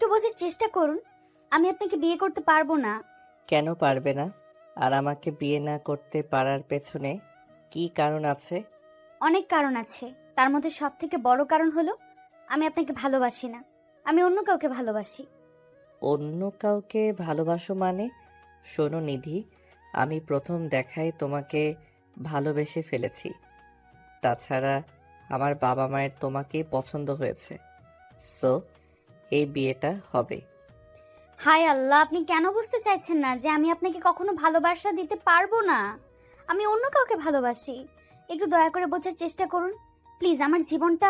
একটু বোঝার চেষ্টা করুন। আমি আপনাকে বিয়ে করতে পারবো না। কেন পারবে না? আর আমাকে বিয়ে না করতে পারার পেছনে কি কারণ আছে? অনেক কারণ আছে, তার মধ্যে সব থেকে বড় কারণ হলো আমি আপনাকে ভালোবাসি না, আমি অন্য কাউকে ভালোবাসি। অন্য কাউকে ভালোবাসো মানে? শোনো নিধি, আমি প্রথম দেখায় তোমাকে ভালোবেসে ফেলেছি। তাছাড়া আমার বাবা মায়ের তোমাকে পছন্দ হয়েছে। সো এই বিয়েটা হবে। হায় আল্লাহ, আপনি কেন বুঝতে চাইছেন না যে আমি আপনাকে কখনো ভালোবাসা দিতে পারবো না? আমি অন্য কাউকে ভালোবাসি। একটু দয়া করে বোঝার চেষ্টা করুন প্লিজ। আমার জীবনটা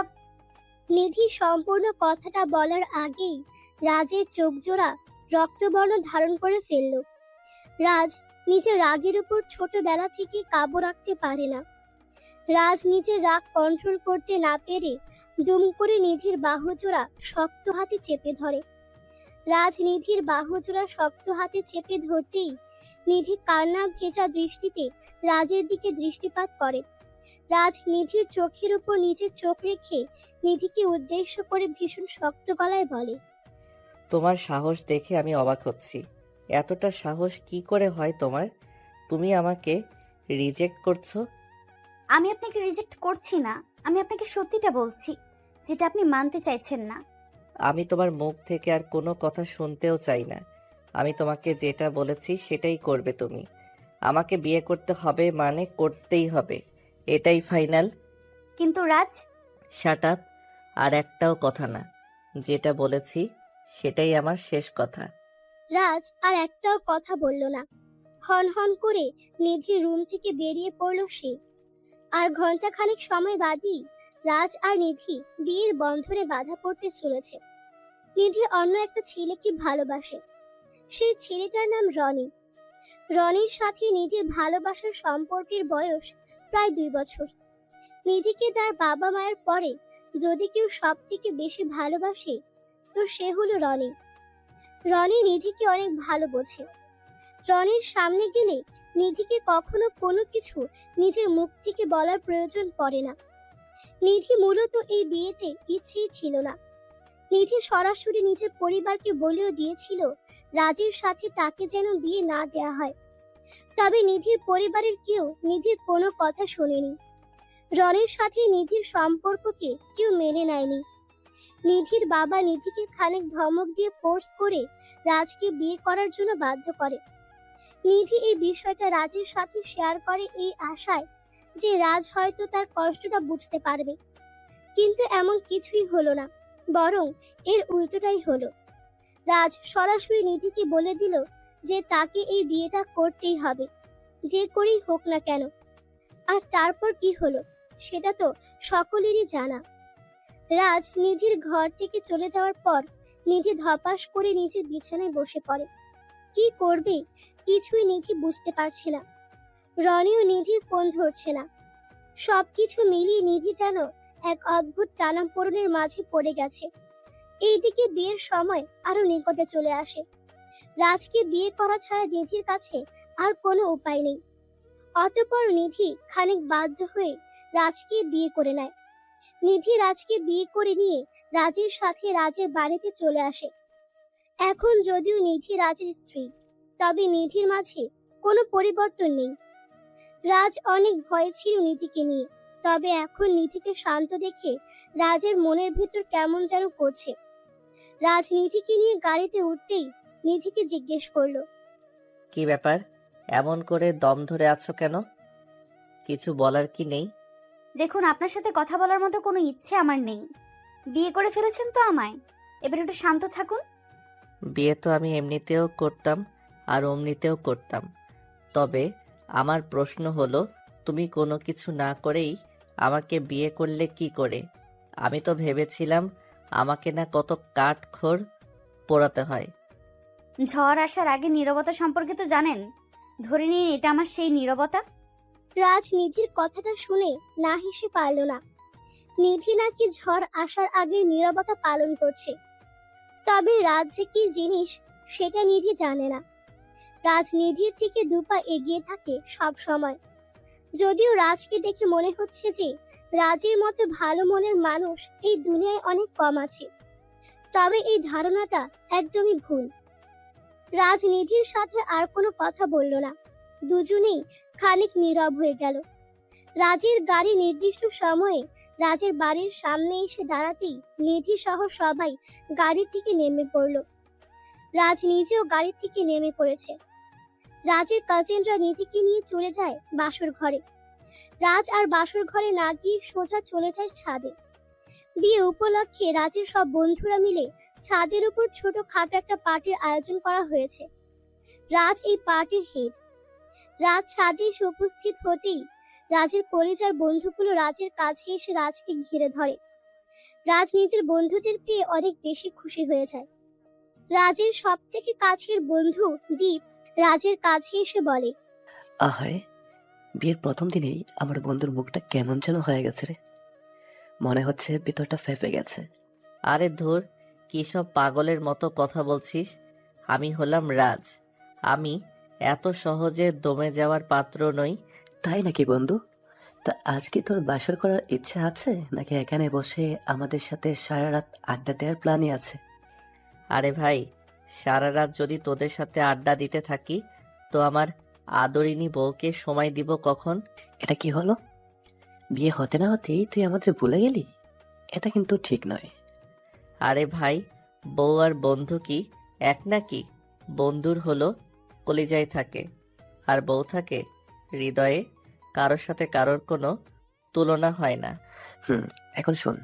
নিধি সম্পূর্ণ কথাটা বলার আগেই রাজের চোখ জোড়া রক্তবর্ণ ধারণ করে ফেলল। রাজ নিজের রাগের উপর ছোটবেলা থেকে কাবু রাখতে পারে না। রাজ নিজের রাগ কন্ট্রোল করতে না পেরে দুম করে নিধির বাহুজোড়া শক্ত হাতে চেপে ধরে। রাজ নিধির বাহুজোড়া শক্ত হাতে চেপে ধরতেই নিধি কান্না ভেজা দৃষ্টিতে রাজের দিকে দৃষ্টিপাত করে। রাজ নিধির চোখের উপর নিজের চোখ রেখে নিধিকে উদ্দেশ্য করে ভীষণ শক্ত গলায় বলে, তোমার সাহস দেখে আমি অবাক হচ্ছি। এতটা সাহস কি করে হয় তোমার? তুমি আমাকে রিজেক্ট করছো? আমি আপনাকে রিজেক্ট করছি না, আমি আপনাকে সত্যিটা বলছি, যেটা আপনি মানতে চাইছেন না। আমি তোমার মুখ থেকে আর কোনো কথা শুনতেও চাই না। আমি তোমাকে যেটা বলেছি সেটাই করবে তুমি। আমাকে বিয়ে করতে হবে মানে করতেই হবে, এটাই ফাইনাল। কিন্তু রাজ, শাট আপ। আর একটাও কথা না। যেটা বলেছি সেটাই আমার শেষ কথা। রাজ আর একটাও কথা বলল না। হন হন করে নিধির রুম থেকে বেরিয়ে পড়ল সে। আর ঘন্টাখানেক সময় বাদই রাজ আর নিধি বিয়ের বন্ধনে বাধা পড়তে চলেছে। নিধি অন্য একটা ছেলেকে ভালোবাসে। সেই ছেলেটার নাম রনি। রনির সাথে নিধির ভালোবাসার সম্পর্কের বয়স প্রায় 2 বছর। নিধিকে তার বাবা মায়ের পরে যদি কেউ সব থেকে বেশি ভালোবাসে তো সে হলো রনি। রনি নিধিকে অনেক ভালো বোঝে। রনির সামনে গেলে নিধিকে কখনো কোনো কিছু নিজের মুখ থেকে বলার প্রয়োজন পড়ে না। নিধি মূলত এই বিয়েতে ইচ্ছেই ছিল না। নিধি সরাসরি নিজের পরিবারকে বলেও দিয়েছিল রাজের সাথে তাকে যেন বিয়ে না দেয়া হয়। তবে নিধির পরিবারের কেউ নিধির কোনো কথা শোনেনি। রনির সাথে নিধির সম্পর্ককে কেউ মেনে নেয়নি। নিধির বাবা নিধিকে খানিক ধমক দিয়ে ফোর্স করে রাজকে বিয়ে করার জন্য বাধ্য করে। নিধি এই বিষয়টা রাজের সাথে শেয়ার করে এই আশায় যে রাজ হয়তো তার কষ্টটা বুঝতে পারবে। কিন্তু এমন কিছুই হলো না, বরং এর উল্টোটাই হলো। রাজ সরাসরি নিধিকে বলে দিল যে তাকে এই বিয়েটা করতেই হবে, যে করেই হোক না কেন। আর তারপর কি হলো সেটা তো সকলেরই জানা। রাজ নিধির ঘর থেকে চলে যাওয়ার পর নিধি ধপাস করে নিজের বিছানায় বসে পড়ে। কি করবে কিছুই নিধি বুঝতে পারছে না। রনিও নিধির ফোন ধরছে না। সবকিছু মিলিয়ে নিধি যেন এক অদ্ভুত টানাপোড়েনের মাঝে পড়ে গেছে। এইদিকে বিয়ের সময় আরো নিকটে চলে আসে। রাজকে বিয়ে করা ছাড়া নিধির কাছে আর কোনো উপায় নেই। অতঃপর নিধি খানিক বাধ্য হয়ে রাজকে বিয়ে করে নেয়। নিধি রাজকে বিয়ে করে নিয়ে রাজের সাথে রাজের বাড়িতে চলে আসে। এখন যদিও নিধি রাজের স্ত্রী, তবে নিধির মাঝে কোনো পরিবর্তন নেই। রাজ অনেক ভয় ছিল নিধিকে নিয়ে, তবে এখন নিধিকে শান্ত দেখে রাজের মনের ভেতর কেমন যেন করছে। রাজ নিধিকে নিয়ে গাড়িতে উঠতেই নিধিকে জিজ্ঞেস করলো, কি ব্যাপার? এমন করে দম ধরে আছো কেন? কিছু বলার কি নেই? দেখুন, আপনার সাথে কথা বলার মতো কোনো ইচ্ছে আমার নেই। বিয়ে করে ফেলেছেন তো আমায়, এবার একটু শান্ত থাকুন। বিয়ে তো আমি এমনিতেও করতাম আর অমনিতেও করতাম। তবে আমার প্রশ্ন হলো, তুমি কোনো কিছু না করেই আমাকে বিয়ে করলে কি করে? আমি তো ভেবেছিলাম আমাকে না কত কাঠখড় পোড়াতে হয়। ঝড় আসার আগে নীরবতা সম্পর্কে তো জানেন, ধরে নিন এটা আমার সেই নীরবতা। রাজ নিধির কথাটা শুনে না হেসে পারল না। নিধি নাকি ঝড় আসার আগে নীরবতা পালন করছে। তবে রাজ যে কি জিনিস সেটা নিধি জানে না। রাজ নিধির থেকে 2 পা এগিয়ে থাকে সব সময়। যদিও রাজকে দেখে মনে হচ্ছে যে রাজের মতো ভালো মনের মানুষ এই দুনিয়ায় অনেক কম আছে। তবে এই ধারণাটা একদমই ভুল। রাজ নিধির সাথে আর কোনো কথা বলল না। দুজনেই খানিক নীরব হয়ে গেল। রাজের গাড়ি নির্দিষ্ট সময়ে রাজের বাড়ির সামনে এসে দাঁড়াতেই নিধি সহ সবাই গাড়ি থেকে নেমে পড়ল। রাজ নিজেও গাড়ি থেকে নেমে পড়েছে। রাজের কাজিনরা নিধিকে নিয়ে চলে যায় বাসর ঘরে। রাজ আর বাসর ঘরে না গিয়ে সোজা চলে যায় ছাদে। বিয়ে উপলক্ষে রাজের সব বন্ধুরা মিলে ছাদের উপর ছোট খাটো একটা পার্টির আয়োজন করা হয়েছে। রাজ এই পার্টির হেড। রাজ ছাদে এসে উপস্থিত হতেই রাজের কলেজার বন্ধুগুলো রাজের কাছে এসে রাজকে ঘিরে ধরে। রাজ নিজের বন্ধুদের পেয়ে অনেক বেশি খুশি হয়ে যায়। রাজের সব থেকে কাছের বন্ধু দীপ রাজের কাছে এসে বলে, আহারে, বিয়ের প্রথম দিনেই আমার বন্ধুর মুখটা কেমন যেন হয়ে গেছে রে। মনে হচ্ছে ভিতরটা ফেঁপে গেছে। আরে ধুর, কী সব পাগলের মতো কথা বলছিস? আমি হলাম রাজ। আমি এত সহজে দমে যাওয়ার পাত্র নই। তাই নাকি বন্ধু? তা আজ কি তোর বাসর করার ইচ্ছা আছে, নাকি এখানে বসে আমাদের সাথে সারা রাত আড্ডা দেওয়ার প্ল্যানই আছে? আরে ভাই, সারা রাত যদি তোদের সাথে আড্ডা দিতে থাকি তো আমার আদরিনী বউকে সময় দিব কখন? এটা কি হলো? বিয়ে হতে না হতেই তুই আমাদের ভুলে গেলি? এটা কিন্তু ঠিক নয়। আরে ভাই, বউ আর বন্ধু কি এক নাকি? বন্ধুর হলো কলিজায় থাকে, আর বউ থাকে হৃদয়ে। কারোর সাথে কারোর কোনো তুলনা হয় না। এখন শোন,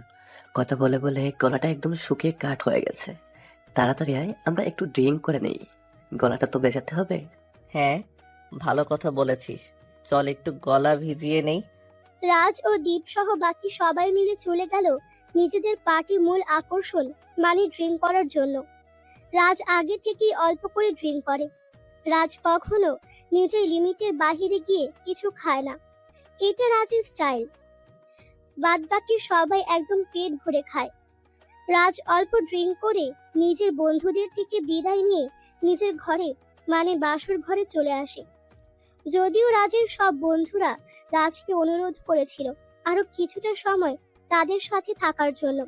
কথা বলে বলে গলাটা একদম শুকিয়ে কাঠ হয়ে গেছে। তাড়াতাড়ি আয়, আমরা একটু ড্রিঙ্ক করে নেই। গলাটা তো বেজাতে হবে। হ্যাঁ, ভালো কথা বলেছিস। চল একটু গলা ভিজিয়ে নেই। রাজ ও দীপ সহ বাকি সবাই মিলে চলে গেল নিজেদের পার্টির মূল আকর্ষণ মানে ড্রিঙ্ক করার জন্য। রাজ আগে থেকেই অল্প করে ড্রিঙ্ক করে। রাজ কখনো নিজের লিমিটের বাহিরে গিয়ে কিছু খায় না, এটা রাজের স্টাইল। বাদ বাকি সবাই একদম পেট ভরে খায়। রাজ অল্প ড্রিঙ্ক করে নিজের বন্ধুদের থেকে বিদায় নিয়ে নিজের ঘরে মানে বাসর ঘরে চলে আসে। যদিও রাজের সব বন্ধুরা রাজকে অনুরোধ করেছিল আরো কিছুটা সময় তাদের সাথে থাকার জন্য,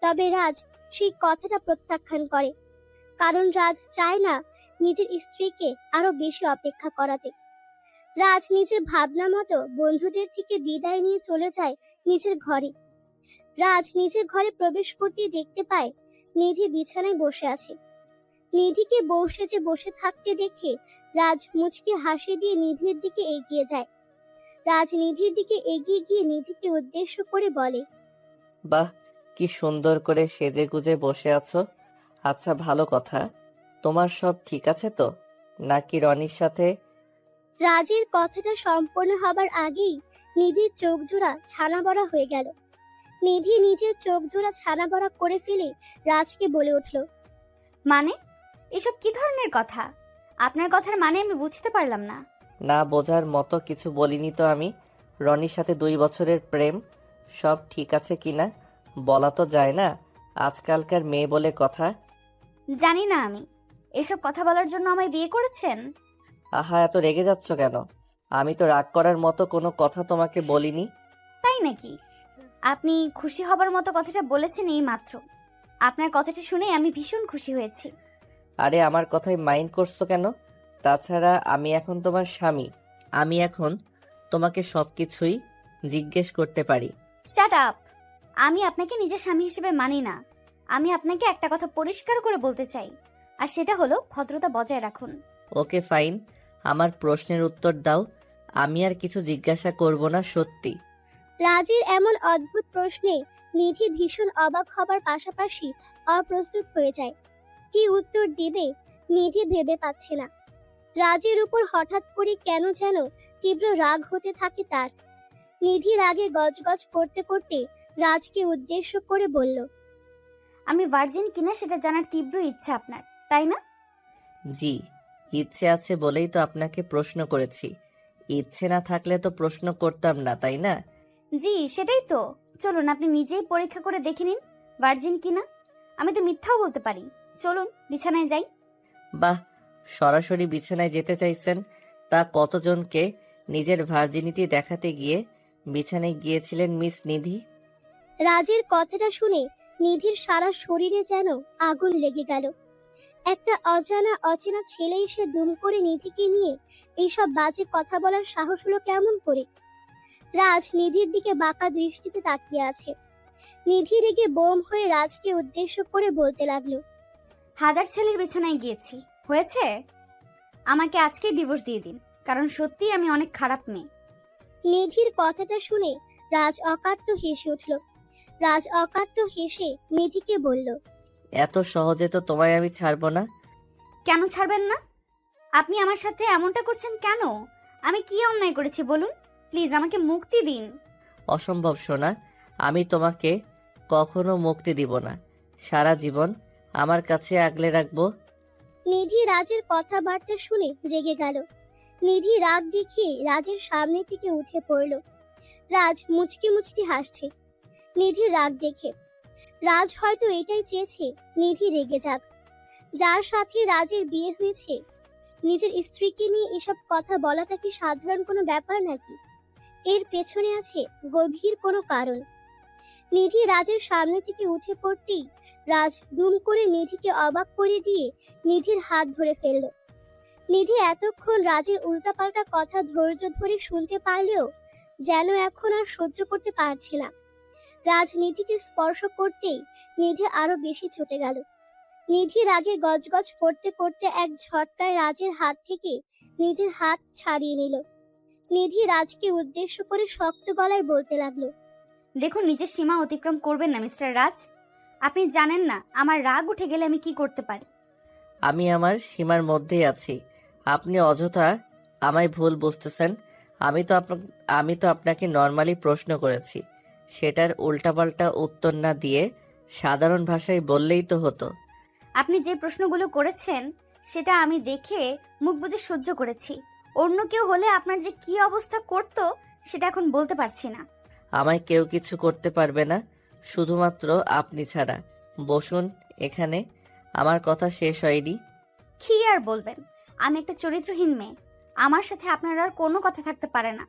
তবে রাজ সেই কথাটা প্রত্যাখ্যান করে। কারণ রাজ চায় না নিজের স্ত্রীকে আরো বেশি অপেক্ষা করাতে। রাজ নিজের ভাবনা মতো বন্ধুদের থেকে বিদায় নিয়ে চলে যায় নিজের ঘরে। রাজ নিজের ঘরে প্রবেশ করতেই দেখতে পায় নিধি বিছানায় বসে আছে। নিধিকে বউ সেজে বসে থাকতে দেখে রাজ মুচকি হাসি দিয়ে নিধির দিকে এগিয়ে যায়। রাজ নিধির দিকে এগিয়ে গিয়ে নিধিকে উদ্দেশ্য করে বলে, বাহ, কি সুন্দর করে সেজে গুজে বসে আছো। আচ্ছা, ভালো কথা। তোমার সব ঠিক আছে তো, নাকি রনির সাথে? রাজের কথাটা সম্পূর্ণ হবার আগেই নিধির চোখ জোড়া ছানা বড়া হয়ে গেল। নিধি নিজের চোখ জোড়া ছানা বড়া করে ফেলে রাজকে বলে উঠল, মানে এসব কি ধরনের কথা? আপনার কথার মানে আমি বুঝতে পারলাম না। না বোঝার মতো কিছু বলিনি তো আমি। রনির সাথে 2 বছরের প্রেম, সব ঠিক আছে কিনা বলা তো যায় না, আজকালকার মেয়ে বলে কথা। জানি না আমি। এসব কথা বলার জন্য আমায় বিয়ে করেছেন? আহা, এত রেগে যাচ্ছ কেন? আমি তো রাগ করার মতো কোনো কথা তোমাকে বলিনি। তাই নাকি? আপনি খুশি হবার মতো কথাটা বলেছেন এই মাত্র। আপনার কথাটা শুনে আমি ভীষণ খুশি হয়েছি। আরে, আমার কথায় মাইন্ড করছো কেন? তাছাড়া আমি এখন তোমার স্বামী। আমি এখন তোমাকে সবকিছুই জিজ্ঞেস করতে পারি। Shut up! আমি আপনাকে নিজের স্বামী হিসেবে মানি না। আমি আপনাকে একটা কথা পরিষ্কার করে বলতে চাই, আর সেটা হলো ভদ্রতা বজায় রাখুন। ওকে ফাইন, আমার প্রশ্নের উত্তর দাও। আমি আর কিছু জিজ্ঞাসা করব না, সত্যি। রাজের এমন অদ্ভুত প্রশ্নে নিধি ভীষণ অবাক হবার পাশাপাশি অপ্রস্তুত হয়ে যায়। কি উত্তর দিবে নিধি ভেবে পাচ্ছে না। রাজের উপর হঠাৎ করে কেন যেন তীব্র রাগ হতে থাকে তার। নিধি রাগে গজগজ করতে করতে রাজকে উদ্দেশ্য করে বলল, আমি ভার্জিন কিনা সেটা জানার তীব্র ইচ্ছা আপনার, তাই না? জি, ইচ্ছে আছে বলেই তো আপনাকে প্রশ্ন করেছি। ইচ্ছে না থাকলে তো প্রশ্ন করতাম না, তাই না? জি, সেটাই তো। চলুন আপনি নিজেই পরীক্ষা করে দেখে নিন ভার্জিন কিনা। আমি তো মিথ্যাও বলতে পারি। চলুন বিছানায় যাই। বাহ, সরাসরি বিছানায় যেতে চাইছেন? তা কতজনকে নিজের ভার্জিনিটি দেখাতে গিয়ে বিছানায় গিয়েছিলেন মিস নিধি? রাজের কথাটা শুনে নিধির সারা শরীরে যেন আগুন লেগে গেল। একটা অজানা অচেনা ছেলে এসে দুম করে নিধিকে নিয়ে এইসব বাজে কথা বলার সাহস হলো কেমন করে? রাজ নিধির দিকে বাঁকা দৃষ্টিতে তাকিয়ে আছে। নিধি রেগে বোম হয়ে রাজকে উদ্দেশ্য করে বলতে লাগলো, হাজার ছেলের বিছানায় গিয়েছি, হয়েছে? আমাকে আজকেই ডিভোর্স দিয়ে দিন, কারণ সত্যিই আমি অনেক খারাপ মেয়ে। নিধির কথাটা শুনে রাজ অকাট্য হেসে উঠল। রাজ অকাট্য হেসে নিধিকে বলল, এত সহজে তো তোমায় আমি ছাড়বো না। কেন ছাড়বেন না? আপনি আমার সাথে এমনটা করছেন কেন? আমি কি অন্যায় করেছি বলুন? প্লিজ আমাকে মুক্তি দিন। অসম্ভব সোনা, আমি তোমাকে কখনো মুক্তি দিব না। সারা জীবন আমার কাছে আগলে রাখবো। নিধি রাজের কথাবার্তা শুনে রেগে গেল। নিধি রাগ দেখিয়ে রাজের সামনে থেকে উঠে পড়ল। রাজ মুচকি মুচকি হাসছে নিধির রাগ দেখে। রাজ হয়তো এটাই চেয়েছে নিধি রেগে যাক। যার সাথে রাজের বিয়ে হয়েছে, নিজের স্ত্রীকে নিয়ে এসব কথা বলাটা কি সাধারণ কোনো ব্যাপার নাকি? এর পেছনে আছে গভীর কোনো কারণ। নিধি রাজের সামনে থেকে উঠে পড়তেই রাজ দুম করে নিধিকে অবাক করে দিয়ে নিধির হাত ধরে ফেলল। নিধি এতক্ষণ রাজের উল্টাপাল্টা কথা ধৈর্য ধরে শুনতে পারলেও যেন এখন আর সহ্য করতে পারছে না। রাজ নিধিকে স্পর্শ করতেই নিধি আরো বেশি ছুটে গেল। নিধি রাগে গজগজ করতে করতে এক ঝটকায় রাজের হাত থেকে নিজের হাত ছাড়িয়ে নিল। নিধি রাজকে উদ্দেশ্য করে শক্ত গলায় বলতে লাগলো, দেখুন, নিজের সীমা অতিক্রম করবেন না মিস্টার রাজ। আপনি জানেন না আমার রাগ উঠে গেলে আমি কি করতে পারি। আমি আমার সীমার মধ্যেই আছি। আপনি অযথা আমায় ভুল বুঝতেছেন। আমি তো আপনাকে নর্মালি প্রশ্ন করেছি, সেটার উল্টাপাল্টা উত্তর না দিয়ে সাধারণ ভাষায় বললেই তো হতো। আপনি যে প্রশ্নগুলো করেছেন সেটা আমি দেখে মুখ বুজে সহ্য করেছি। অন্য কেউ হলে আপনার যে কি অবস্থা করতো সেটা এখন বলতে পারছি না। আমায় কেউ কিছু করতে পারবে না, শুধুমাত্র আপনি ছাড়া। বসুন এখানে, আমার কথা শেষ হয়নি। কি আর বলবেন? আমি একটা চরিত্রহীন মেয়ে, আমার সাথে আপনার আর কোনো কথা থাকতে পারে না।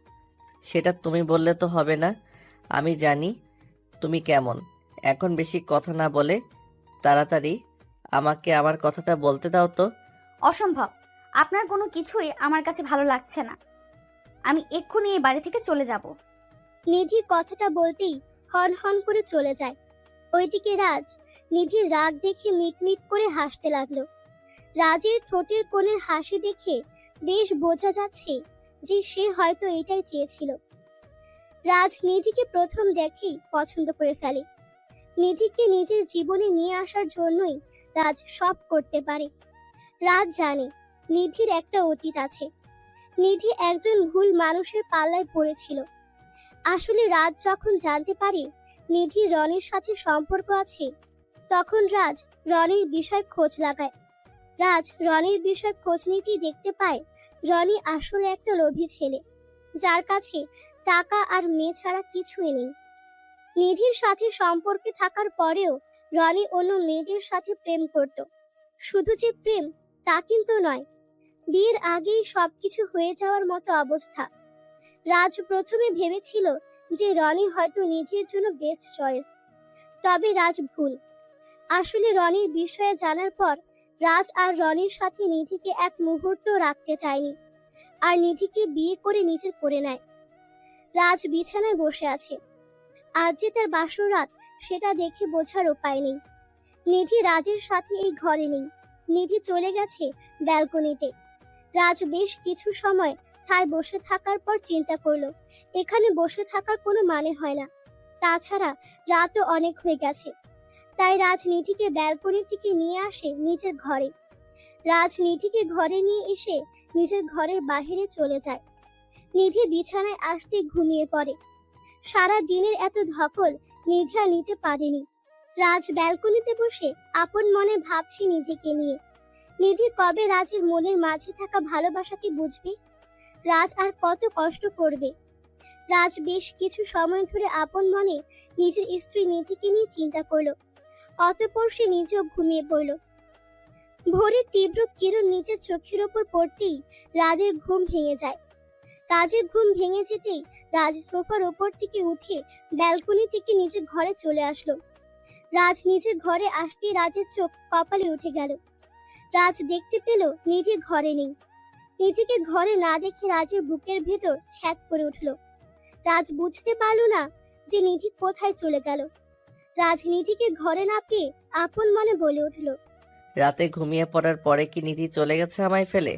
সেটা তুমি বললে তো হবে না। আমি জানি তুমি কেমন। এখন বেশি কথা না বলে তাড়াতাড়ি আমাকে আমার কথাটা বলতে দাও তো। অসম্ভব, আপনার কোনো কিছুই আমার কাছে ভালো লাগছে না। আমি এক্ষুনি এই বাড়ি থেকে চলে যাব। নিধি কথাটা বলতেই হন হন করে চলে যায়। ওইদিকে রাজ নিধির রাগ দেখে মিটমিট করে হাসতে লাগলো। রাজের ঠোঁটের কোণের হাসি দেখে বেশ বোঝা যাচ্ছে যে সে হয়তো এটাই চেয়েছিল। রাজ নিধিকে প্রথম দেখেই পছন্দ করে ফেলে। নিধিকে নিজের জীবনে নিয়ে আসার জন্যই রাজ সব করতে পারে। রাজ জানে নিধির একটা অতীত আছে। নিধি একজন ভুল মানুষের পাল্লায় পড়েছিল। আসলে রাজ যখন জানতে পারে নিধি রনির সাথে সম্পর্ক আছে, তখন রাজ রনির বিষয় খোঁজ লাগায়। রাজ রনির বিষয় খোঁজ নিতেই দেখতে পায় রনি আসলে একটা লোভী ছেলে, যার কাছে টাকা আর মেয়ে ছাড়া কিছুই নেই। নিধির সাথে সম্পর্কে থাকার পরেও রনি অন্য মেয়েদের সাথে প্রেম করত। শুধু যে প্রেম তা কিন্তু নয়, বিয়ের আগেই সবকিছু হয়ে যাওয়ার মতো অবস্থা। রাজ প্রথমে ভেবেছিল যে রনি হয়তো নিধির জন্য বেস্ট চয়েস, তবে রাজ ভুল। আসলে রনির বিষয়ে জানার পর রাজ আর রনির সাথে নিধিকে এক মুহূর্ত রাখতে চায়নি, আর নিধিকে বিয়ে করে নিজের করে নেয়। রাজ বিছানায় বসে আছে। আজ যে তার বাসর রাত সেটা দেখে বোঝার উপায় নেই। নিধি রাজের সাথে এই ঘরে নেই। নিধি চলে গেছে ব্যালকনিতে। রাজ বেশ কিছু সময় ঠায় বসে থাকার পর চিন্তা করলো এখানে বসে থাকার কোনো মানে হয় না। তাছাড়া রাতও অনেক হয়ে গেছে। তাই রাজ নিধিকে ব্যালকনি থেকে নিয়ে আসে নিজের ঘরে। রাজ নিধিকে ঘরে নিয়ে এসে নিজের ঘরের বাইরে চলে যায়। নিধি বিছানায় আসতে ঘুমিয়ে পড়ে। সারা দিনের এত ধকল নিধি আর নিতে পারেনি। রাজ ব্যালকনিতে বসে আপন মনে ভাবছে নিধিকে নিয়ে। নিধি কবে রাজের মনের মাঝে থাকা ভালোবাসাকে বুঝবে? রাজ আর কত কষ্ট করবে? রাজ বেশ কিছু সময় ধরে আপন মনে নিজের স্ত্রী নিধিকে নিয়ে চিন্তা করলো। অতঃপর সে নিজেও ঘুমিয়ে পড়ল। ভোরের তীব্র কিরণ নিজের চোখের ওপর পড়তেই রাজের ঘুম ভেঙে যায়। রাজের ঘুম ভেঙে যেতেই রাজ সোফার ওপর থেকে উঠে ব্যালকনি থেকে নিজের ঘরে চলে আসলো। রাজ নিজের ঘরে আসতেই রাজের চোখ কপালে উঠে গেল। রাজ দেখতে পেল নিধি ঘরে নেই। নিধিকে ঘরে না দেখে রাজের বুকের ভেতর ছ্যাঁক করে উঠল। রাজ বুঝতে পারল না যে নিধি কোথায় চলে গেল। রাজ নিধিকে ঘরে না পেয়ে আপন মনে বলে উঠল, রাতে ঘুমিয়ে পড়ার পরে কি নিধি চলে গেছে আমায় ফেলে?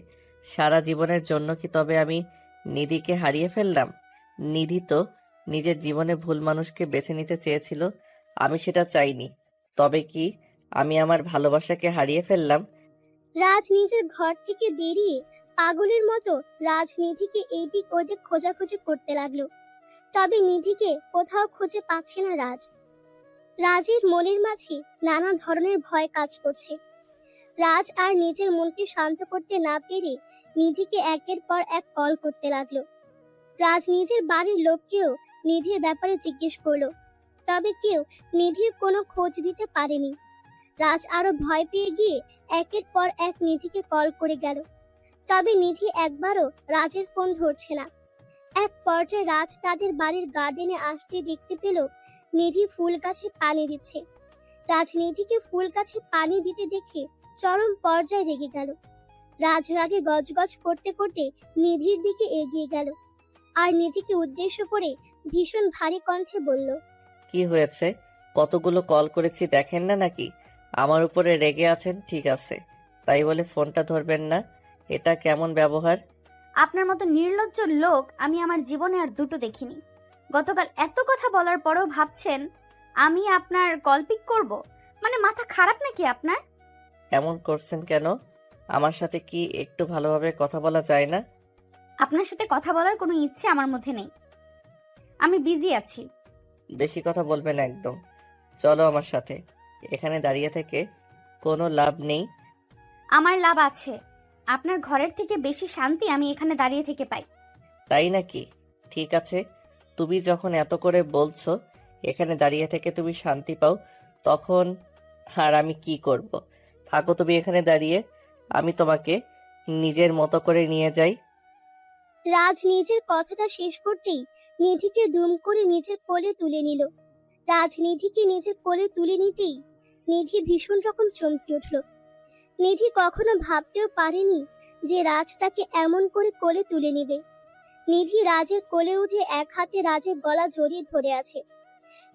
সারা জীবনের জন্য কি তবে আমি নিধিকে হারিয়ে ফেললাম? নিধি তো নিজের জীবনে ভুল মানুষকে বেছে নিতে চেয়েছিল, আমি সেটা চাইনি। তবে কি আমি আমার ভালোবাসাকে হারিয়ে ফেললাম? রাজ নিজের ঘর থেকে বেরিয়ে পাগলের মতো রাজ নিধিকে এইদিক ওদিক খোঁজাখুঁজি করতে লাগলো। তবে নিধিকে কোথাও খুঁজে পাচ্ছে না রাজ। রাজের মনের মাঝে নানা ধরনের ভয় কাজ করছে। রাজ আর নিজের মনকে শান্ত করতে না পেরে নিধিকে একের পর এক কল করতে লাগলো। রাজ নিজের বাড়ির লোককেও নিধির ব্যাপারে জিজ্ঞেস করলো, তবে কেউ নিধির কোনো খোঁজ দিতে পারেনি। রাজ আরো ভয় পেয়ে গিয়ে একের পর এক নিধিকে কল করে গেল, তবে নিধি একবারও রাজের ফোন ধরছে না। এক পর্যায়ে রাজ তাদের বাড়ির গার্ডেনে আসতে দেখতে পেল নিধি ফুল গাছে পানি দিচ্ছে। রাজ নিধিকে ফুল গাছে পানি দিতে দেখে চরম পর্যায়ে রেগে গেল। রাজ রাগে গজগজ করতে করতে নিধির দিকে এগিয়ে গেল আর নিধিকে উদ্দেশ্য করে ভীষণ ভারী কণ্ঠে বলল, কি হয়েছে? কতগুলো কল করেছি দেখেন না নাকি? আমার উপরে রেগে আছেন, ঠিক আছে, তাই বলে ফোনটা ধরবেন না? এটা কেমন ব্যবহার? আপনার মতো নির্লজ্জ লোক আমি আমার জীবনে আর দুটো দেখিনি। গতকাল এত কথা বলার পরেও ভাবছেন আমি আপনার কল পিক করব? মানে মাথা খারাপ নাকি আপনার? এমন করছেন কেন? আমার সাথে কি একটু ভালোভাবে কথা বলা যায় না? আপনার সাথে কথা বলার কোনো ইচ্ছে আমার মধ্যে নেই, আমি বিজি আছি। বেশি কথা বলবেন একদম। চলো আমার সাথে। এখানে দাঁড়িয়ে থেকে কোনো লাভ নেই। আমার লাভ আছে। আপনার ঘরের থেকে বেশি শান্তি আমি এখানে দাঁড়িয়ে থেকে পাই। তাই নাকি? ঠিক আছে, তুমি যখন এত করে বলছো এখানে দাঁড়িয়ে থেকে তুমি শান্তি পাও, তখন আর আমি কি করব? থাকো তুমি এখানে দাঁড়িয়ে, আমি তোমাকে নিজের মতো করে নিয়ে যাই। রাজ নিজের কথাটা শেষ করতেই নিধিকে দুম করে নিজের কোলে তুলে নিল। রাজ নিধিকে নিজের কোলে তুলে নিতেই নিধি ভীষণ রকম চমকে উঠল। নিধি কখনো ভাবতেও পারেনি যে রাজ তাকে এমন করে কোলে তুলে নেবে। নিধি রাজের কোলে উঠে এক হাতে রাজের গলা জড়িয়ে ধরে আছে।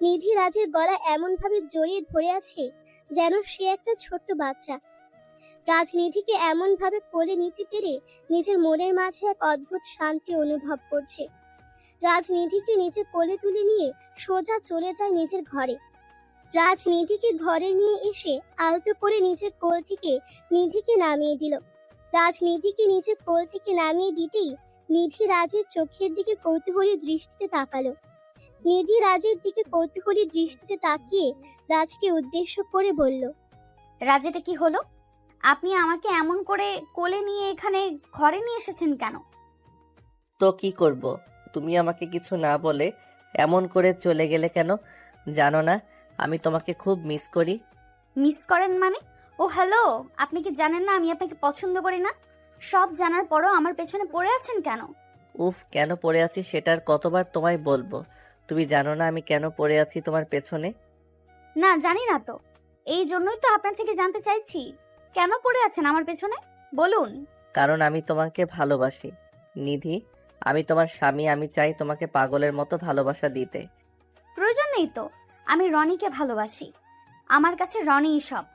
নিধি রাজের গলা এমন ভাবে জড়িয়ে ধরে আছে যেন সে একটা ছোট্ট বাচ্চা। রাজ নিধিকে এমন ভাবে কোলে নিতে পেরে নিজের মনের মাঝে এক অদ্ভুত শান্তি অনুভব করছে। রাজ নিধিকে নিজের কোলে তুলে নিয়ে সোজা চলে যায় নিজের ঘরে। রাজ নিধিকে ঘরে নিয়ে এসে আলতো করে নিজের কোল থেকে নিধিকে নামিয়ে দিল। রাজ নিধিকে নিজের কোল থেকে নামিয়ে দিতেই নিধি রাজের চোখের দিকে কৌতূহলী দৃষ্টিতে তাকালো। নিধি রাজের দিকে কৌতূহলী দৃষ্টিতে তাকিয়ে রাজকে উদ্দেশ্য করে বলল, রাজ, এটা কি হলো? আপনি আমাকে এমন করে কোলে নিয়ে এখানে ঘরে নিয়ে এসেছেন কেন? তো কি করব? তুমি আমাকে কিছু না বলে এমন করে চলে গেলে কেন? জানো না আমি তোমাকে খুব মিস করি। মিস করেন মানে? ও হ্যালো, আপনি কি জানেন না আমি আপনাকে পছন্দ করি না? সব জানার পরও আমার পেছনে পড়ে আছেন কেন? উফ, কেন পড়ে আছি সেটার কতবার তোমায় বলবো? তুমি জানো না আমি কেন পড়ে আছি তোমার পেছনে? না, জানি না তো। এই জন্যই তো আপনার থেকে জানতে চাইছি, কেন পড়ে আছেন আমার পেছনে, বলুন। কারণ আমি তোমাকে ভালোবাসি নিধি। আমি তোমার স্বামী, আমি চাই তোমাকে পাগলের মতো ভালোবাসা দিতে। প্রয়োজন নেই তো, আমি রনিকে ভালোবাসি। আমার কাছে রনিই সব।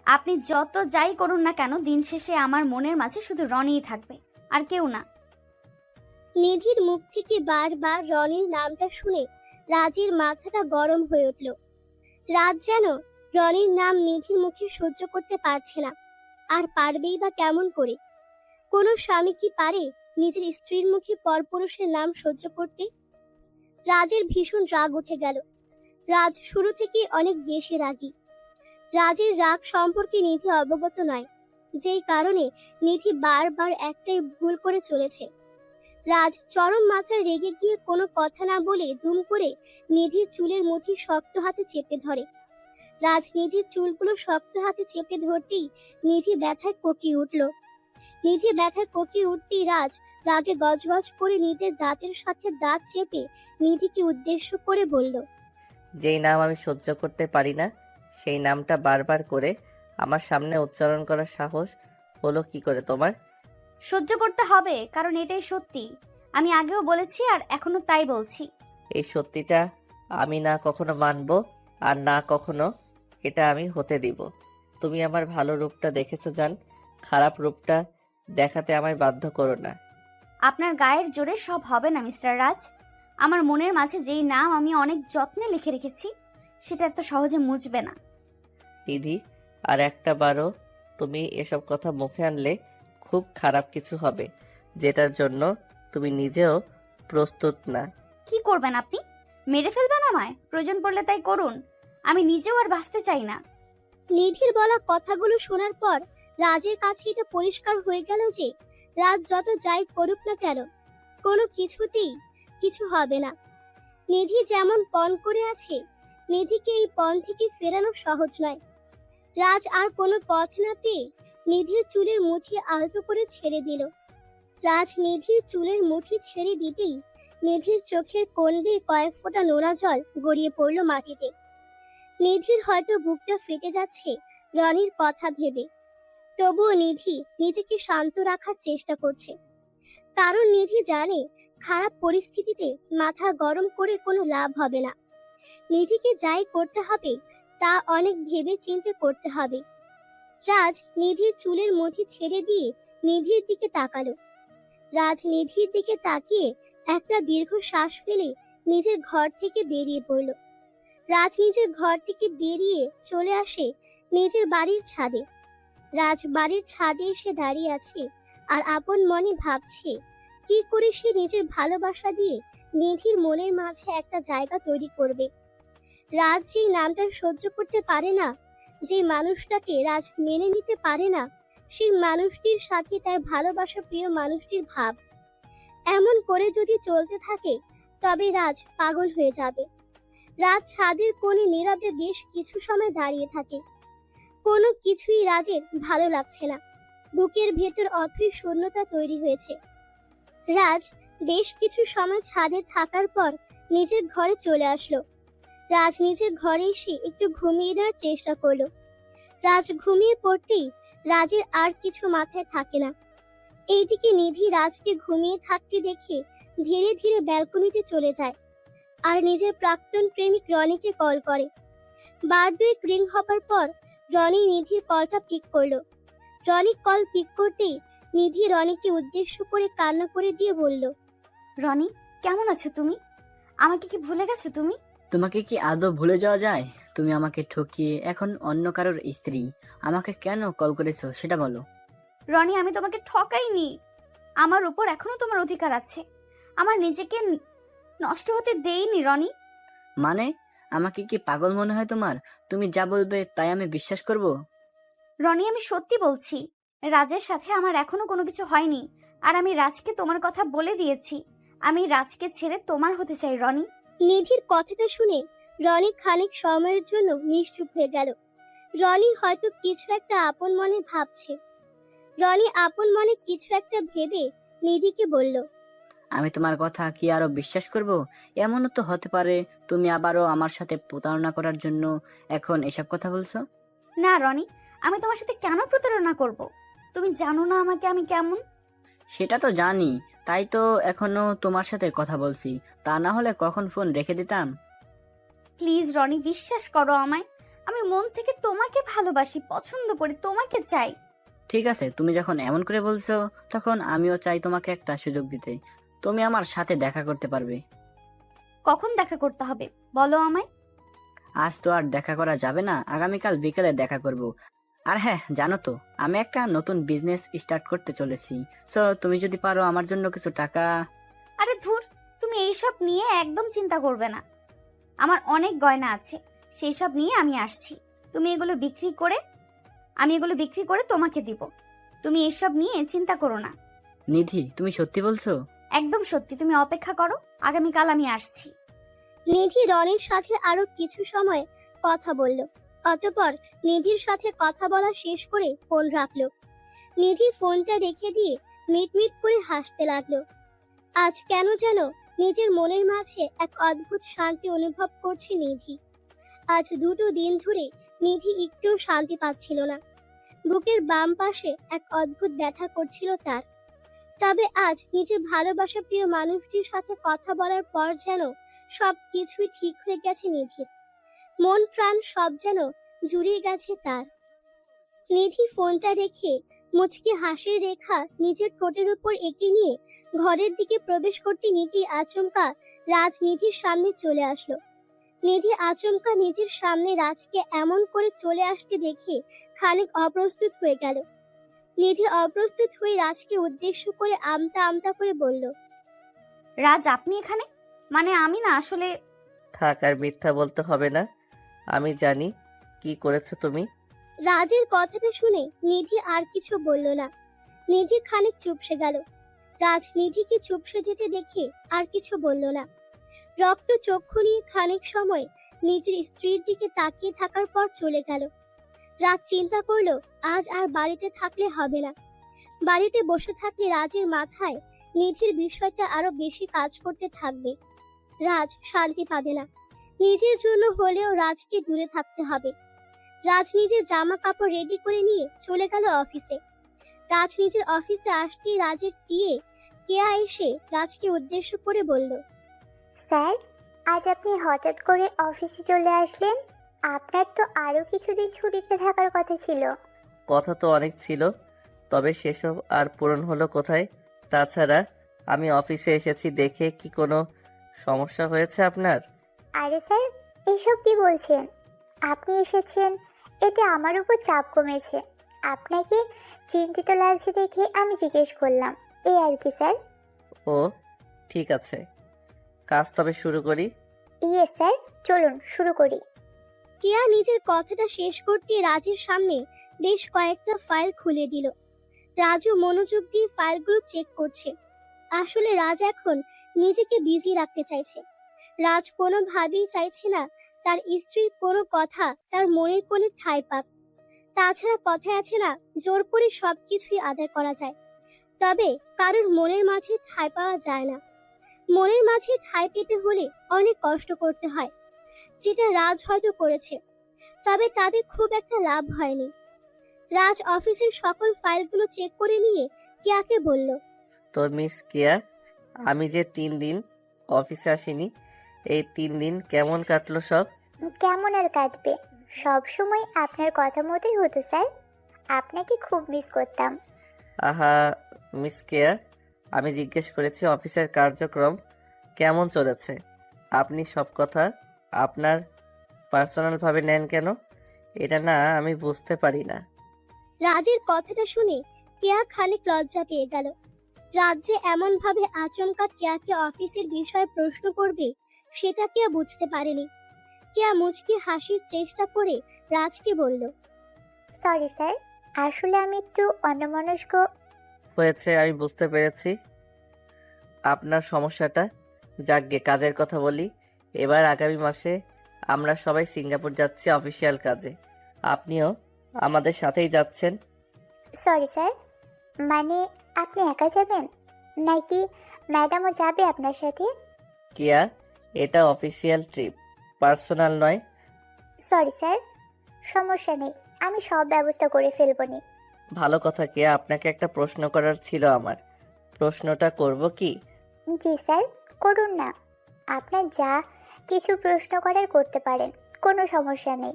আপনি যত যাই করুন না কেন, দিন শেষে আমার মনের মাঝে শুধু রনিই থাকবে, আর কেউ না। নিধির মুখ থেকে বারবার রনির নামটা শুনে রাজের মাথাটা গরম হয়ে উঠল। রাজ যেন রনির নাম নিধির মুখে সহ্য করতে পারছে না, আর পারবেই বা কেমন করে? কোনো স্বামী কি পারে নিজের স্ত্রীর মুখে পরপুরুষের নাম সহ্য করতে? রাজের ভীষণ রাগ উঠে গেল। রাজ শুরু থেকেই অনেক বেশি রাগী। রাজের রাগ সম্পর্কে নিধি অবগত নয়, যেই কারণে নিধি বারবার একটাই ভুল করে চলেছে। রাজ চরম মাত্রায় রেগে গিয়ে কোনো কথা না বলে দুম করে নিধির চুলের মুঠি শক্ত হাতে চেপে ধরে। রাজ নিধির চুলগুলো শক্ত হাতে চেপে ধরতেই নিধি ব্যথায় কোকিয়ে উঠল। নিধি ব্যথায় কোকিয়ে উঠতেই রাজ রাগে গজগজ করে নিজের দাঁতের সাথে দাঁত চেপে নিধিকে উদ্দেশ্য করে বলল, যেই নাম আমি সহ্য করতে পারি না সেই নামটা বারবার করে আমার সামনে উচ্চারণ করার সাহস হলো কি করে তোমার? সহ্য করতে হবে, কারণ এটাই সত্যি। আমি আগেও বলেছি আর এখনো তাই বলছি। এই সত্যিটা আমি না কখনো মানবো আর না কখনো এটা আমি হতে দিব। তুমি আমার ভালো রূপটা দেখেছো জান, খারাপ রূপটা দেখাতে আমায় বাধ্য করো না। আপনার গায়ের জোরে সব হবে না মিস্টার রাজ। আমার মনের মাঝে যেই নাম আমি অনেক যত্নে লিখে রেখেছি, সেটা এত সহজে মুছবে না। দিদি, আর একটা বারও তুমি এসব কথা মুখে আনলে খুব খারাপ কিছু হবে, যেটার জন্য তুমি নিজেও প্রস্তুত না। কি করবেন আপনি? মেরে ফেলবেন আমায়? প্রয়োজন পড়লে তাই করুন, আমি নিজেও আর বাঁচতে চাই না। নিধির বলা কথাগুলো শোনার পর রাজের কাছে এটা পরিষ্কার হয়ে গেল যে রাজ যত যাই করুক না কেন, কোনো কিছুতেই কিছু হবে না। নিধি যেমন পণ করে আছে, নিধিকে এই পণ থেকে ফেরানো সহজ নয়। রাজ আর কোনো পথ না পেয়ে নিধির চুলের মুঠি আলতো করে ছেড়ে দিল। রাজ নিধির চুলের মুঠি ছেড়ে দিতেই নিধির চোখের কোণ দিয়ে কয়েক ফোঁটা নোনা জল গড়িয়ে পড়ল মাটিতে। নিধির হয়তো বুকটা ফেটে যাচ্ছে রনির কথা ভেবে, তবুও নিধি নিজেকে শান্ত রাখার চেষ্টা করছে। কারণ নিধি জানে খারাপ পরিস্থিতিতে মাথা গরম করে কোনো লাভ হবে না। নিধিকে যাই করতে হবে তা অনেক ভেবে চিন্তে করতে হবে। রাজ নিধির চুলের মুঠি ছেড়ে দিয়ে নিধির দিকে তাকালো। রাজ নিধির দিকে তাকিয়ে একটা দীর্ঘ শ্বাস ফেলে নিজের ঘর থেকে বেরিয়ে পড়ল। রাজ নিজের ঘর থেকে বেরিয়ে চলে আসে নিজের বাড়ির ছাদে। রাজ বাড়ির ছাদে এসে দাঁড়িয়ে আছে আর আপন মনে ভাবছে কি করে সে নিজের ভালোবাসা দিয়ে নিধির মনের মাঝে একটা জায়গা তৈরি করবে। রাজ যেই নামটা সহ্য করতে পারে না, যে মানুষটাকে রাজ মেনে নিতে পারে না, সেই মানুষটির সাথে তার ভালোবাসা প্রিয় মানুষটির ভাব। এমন করে যদি চলতে থাকে তবে রাজ পাগল হয়ে যাবে। রাজ ছাদের কোণে নীরবে বেশ কিছু সময় দাঁড়িয়ে থাকে। কোনো কিছুই রাজের ভালো লাগছে না। বুকের ভেতর অথই শূন্যতা তৈরি হয়েছে। রাজ বেশ কিছু সময় ছাদে থাকার পর নিজের ঘরে চলে আসলো। রাজ নিজের ঘরে এসে একটু ঘুমিয়ে নেওয়ার চেষ্টা করলো। রাজ ঘুমিয়ে পড়তেই রাজের আর কিছু মাথায় থাকে না। এইদিকে নিধি রাজকে ঘুমিয়ে থাকতে দেখে ধীরে ধীরে ব্যালকনিতে চলে যায় আর নিজের প্রাক্তন প্রেমিক রনিকে কল করে। বার দুয়েক রিং হবার পর রনি নিধির কলটা পিক করলো। রনি কল পিক করতেই নিধি রনিকে উদ্দেশ্য করে কান্না করে দিয়ে বলল, রনি, কেমন আছো তুমি? আমাকে কি ভুলে গেছো তুমি? তোমাকে কি আদৌ ভুলে যাওয়া যায়? তুমি আমাকে ঠকিয়ে এখন অন্য কারোর স্ত্রী। আমাকে কেন কল করেছো সেটা বলো। রনি, আমি তোমাকে ঠকাইনি। আমার উপর এখনো তোমার অধিকার আছে। আমার নিজেকে নষ্ট হতে দেইনি রনি। মানে আমাকে কি পাগল মনে হয় তোমার? তুমি যা বলবে তাই আমি বিশ্বাস করব? রনি, আমি সত্যি বলছি, রাজের সাথে আমার এখনো কোনো কিছু হয়নি। আর আমি রাজকে তোমার কথা বলে দিয়েছি। আমি রাজকে ছেড়ে তোমার হতে চাই রনি। নিধির কথাটা শুনে রনি খানিক সময়ের জন্য নিশ্চুপ হয়ে গেল। রনি হয়তো কিছু একটা আপন মনে ভাবছে। রনি আপন মনে কিছু একটা ভেবে নিধিকে বলল, আমি তোমার কথা কি আরো বিশ্বাস করব? এমনও তো হতে পারে তুমি আবারও আমার সাথে প্রতারণা করার জন্য এখন এসব কথা বলছো। না রনি, আমি তোমার সাথে কেন প্রতারণা করব? তুমি জানো না আমাকে আমি কেমন। সেটা তো জানি, তাই তো এখনো তোমার সাথে কথা বলছি। তা না হলে কখন ফোন রেখে দিতাম। প্লিজ রনি, বিশ্বাস করো আমায়। আমি মন থেকে তোমাকে ভালোবাসি, পছন্দ করি, তোমাকে চাই। ঠিক আছে, তুমি যখন এমন করে বলছো তখন আমিও চাই তোমাকে একটা সুযোগ দিতে। তুমি আমার সাথে দেখা করতে পারবে। কখন দেখা করতে হবে বলো আমায়। আজ তো আর দেখা করা যাবে না, আগামীকাল বিকেলে দেখা করব। আর হ্যাঁ, জানো তো আমি একটা নতুন বিজনেস স্টার্ট করতে চলেছি। সো তুমি যদি পারো আমার জন্য কিছু টাকা। আরে ধুর, তুমি এইসব নিয়ে একদম চিন্তা করবে না। আমার অনেক গয়না আছে, সেই সব নিয়ে আমি আসছি। আমি এগুলো বিক্রি করে তোমাকে দিব। তুমি এসব নিয়ে চিন্তা করো না। নিধি, তুমি সত্যি বলছো? একদম সত্যি, তুমি অপেক্ষা করো, আগামীকাল আমি আসছি। নিধি রনির সাথে আরো কিছু সময় কথা বলল। অতঃপর নিধির সাথে কথা বলা শেষ করে ফোন রাখলো। নিধি ফোনটা রেখে দিয়ে মিটমিট করে হাসতে লাগলো। আজ কেন যেন নিজের মনের মাঝে এক অদ্ভুত শান্তি অনুভব করছে নিধি। আজ দুটো দিন ধরে নিধি একটুও শান্তি পাচ্ছিল না। বুকের বাম পাশে এক অদ্ভুত ব্যথা করছিল তার। তবে আজ নিজের ভালোবাসা প্রিয় মানুষটির সাথে কথা বলার পর যেন সব কিছুই ঠিক হয়ে গেছে নিধির। মন প্রাণ সব যেন জুড়িয়ে গেছে তার। নিধি ফোনটা রেখে মুচকি হাসির রেখা নিজের ঠোঁটের উপর এঁকে নিয়ে ঘরের দিকে প্রবেশ করতে নিধি আচমকা রাজ নিধির সামনে চলে আসলো। নিধি আচমকা নিজের সামনে রাজকে এমন করে চলে আসতে দেখে খানিক অপ্রস্তুত হয়ে গেল। নিধি অপ্রস্তুত হয়ে রাজকে উদ্দেশ্য করে আমতা আমতা করে বলল, রাজ, আপনি এখানে? মানে আমি না আসলে। থাক, আর মিথ্যা বলতে হবে না। আমি জানি কি করেছো তুমি। রাজের কথাটা শুনে নিধি আর কিছু বলল না। নিধি খানিক চুপসে গেল। রাজ নিধিকে চুপসে যেতে দেখে আর কিছু বলল না। রক্ত চক্ষু নিয়ে খানিক সময় নিজের স্ত্রীর দিকে তাকিয়ে থাকার পর চলে গেল। রাজ চিন্তা করলো আজ আর বাড়িতে থাকলে হবে না। বাড়িতে বসে থাকলে রাজের মাথায় নিধির বিষয়টা আরো বেশি কাজ করতে থাকবে। রাজ শান্তি পাবে না। নিজের জন্য হলেও রাজকে দূরে থাকতে হবে। রাজ নিজের জামা কাপড় রেডি করে নিয়ে চলে গেল অফিসে। রাজ নিজের অফিসে আসতেই রাজের পিএ কেয়া এসে রাজকে উদ্দেশ্য করে বলল, স্যার, আজ আপনি হঠাৎ করে অফিসে চলে আসলেন। আপনার তো আরো কিছুদিন ছুটিতে থাকার কথা ছিল। কথা তো অনেক ছিল, তবে সেসব আর পূরণ হলো কোথায়? তাছাড়া আমি অফিসে এসেছি দেখে কি কোনো সমস্যা হয়েছে আপনার? আরে স্যার, এসব কি বলছেন? আপনি এসেছেন, এতে আমার উপর চাপ কমেছে। আপনাকে চিন্তিত লাগছে দেখে আমি জিজ্ঞেস করলাম, এই আর কি স্যার। ও ঠিক আছে, কাজ তবে শুরু করি। ইয়ে স্যার, চলুন শুরু করি। কেয়া নিজের কথাটা শেষ করতে রাজের সামনে বেশ কয়েকটা ফাইল খুলে দিল। রাজু মনোযোগ দিয়ে ফাইলগুলো চেক করছে। আসলে রাজ এখন নিজেকে বিজি রাখতে চাইছে। রাজ কোনোভাবেই চাইছে না তার স্ত্রীর কোনো কথা তার মনের কোণে ঠাঁই পাক। তাছাড়া কথায় আছে না, জোর করে সবকিছুই আদায় করা যায়, তবে কারোর মনের মাঝে ঠাঁই পাওয়া যায় না। মনের মাঝে ঠাঁই পেতে হলে অনেক কষ্ট করতে হয়, যেটা রাজ হয়তো করেছে, তবে তাতে খুব একটা লাভ হয়নি। রাজ অফিসের সকল ফাইলগুলো চেক করে নিয়ে কেয়াকে বলল, তো মিস কেয়া, আমি যে 3 দিন অফিসে আসিনি, এই 3 দিন কেমন কাটলো সব? কেমন আর কাটবে, সব সময় আপনার কথা মতোই হতো স্যার। আপনাকে খুব মিস করতাম। আহা মিস কেয়া, আমি জিজ্ঞেস করেছি অফিসের কার্যক্রম কেমন চলেছে। আপনি সব কথা আপনার পার্সোনালভাবে নেন কেন? এটা না আমি বুঝতে পারি না। রাজের কথাটা শুনে কেয়া খানিক লজ্জা পেয়ে গেল। রাজ যে এমন ভাবে আচমকা কেয়াকে অফিসের বিষয়ে প্রশ্ন করবে সেটা কেয়া বুঝতে পারেনি। কেয়া মুচকি হাসির চেষ্টা করে রাজকে বলল, সরি স্যার, আসলে আমি একটু অন্যমনস্ক। হয়েছে, আমি বুঝতে পেরেছি আপনার সমস্যাটা। যাকগে, কাজের কথা বলি। এবার আগামী মাসে আমরা সবাই সিঙ্গাপুর যাচ্ছি অফিসিয়াল কাজে। আপনিও আমাদের সাথেই যাচ্ছেন। সরি স্যার, মানে আপনি একা যাবেন নাকি ম্যাডামও যাবে আপনার সাথে? কিয়া, এটা অফিসিয়াল ট্রিপ, পার্সোনাল নয়। সরি স্যার, সমস্যা নেই, আমি সব ব্যবস্থা করে ফেলবনি। ভালো কথা। কিয়া, আপনাকে একটা প্রশ্ন করার ছিল আমার। প্রশ্নটা করব কি? জি স্যার, করুন না। আপনার যা কিছু প্রশ্ন করার করতে পারেন, কোনো সমস্যা নেই।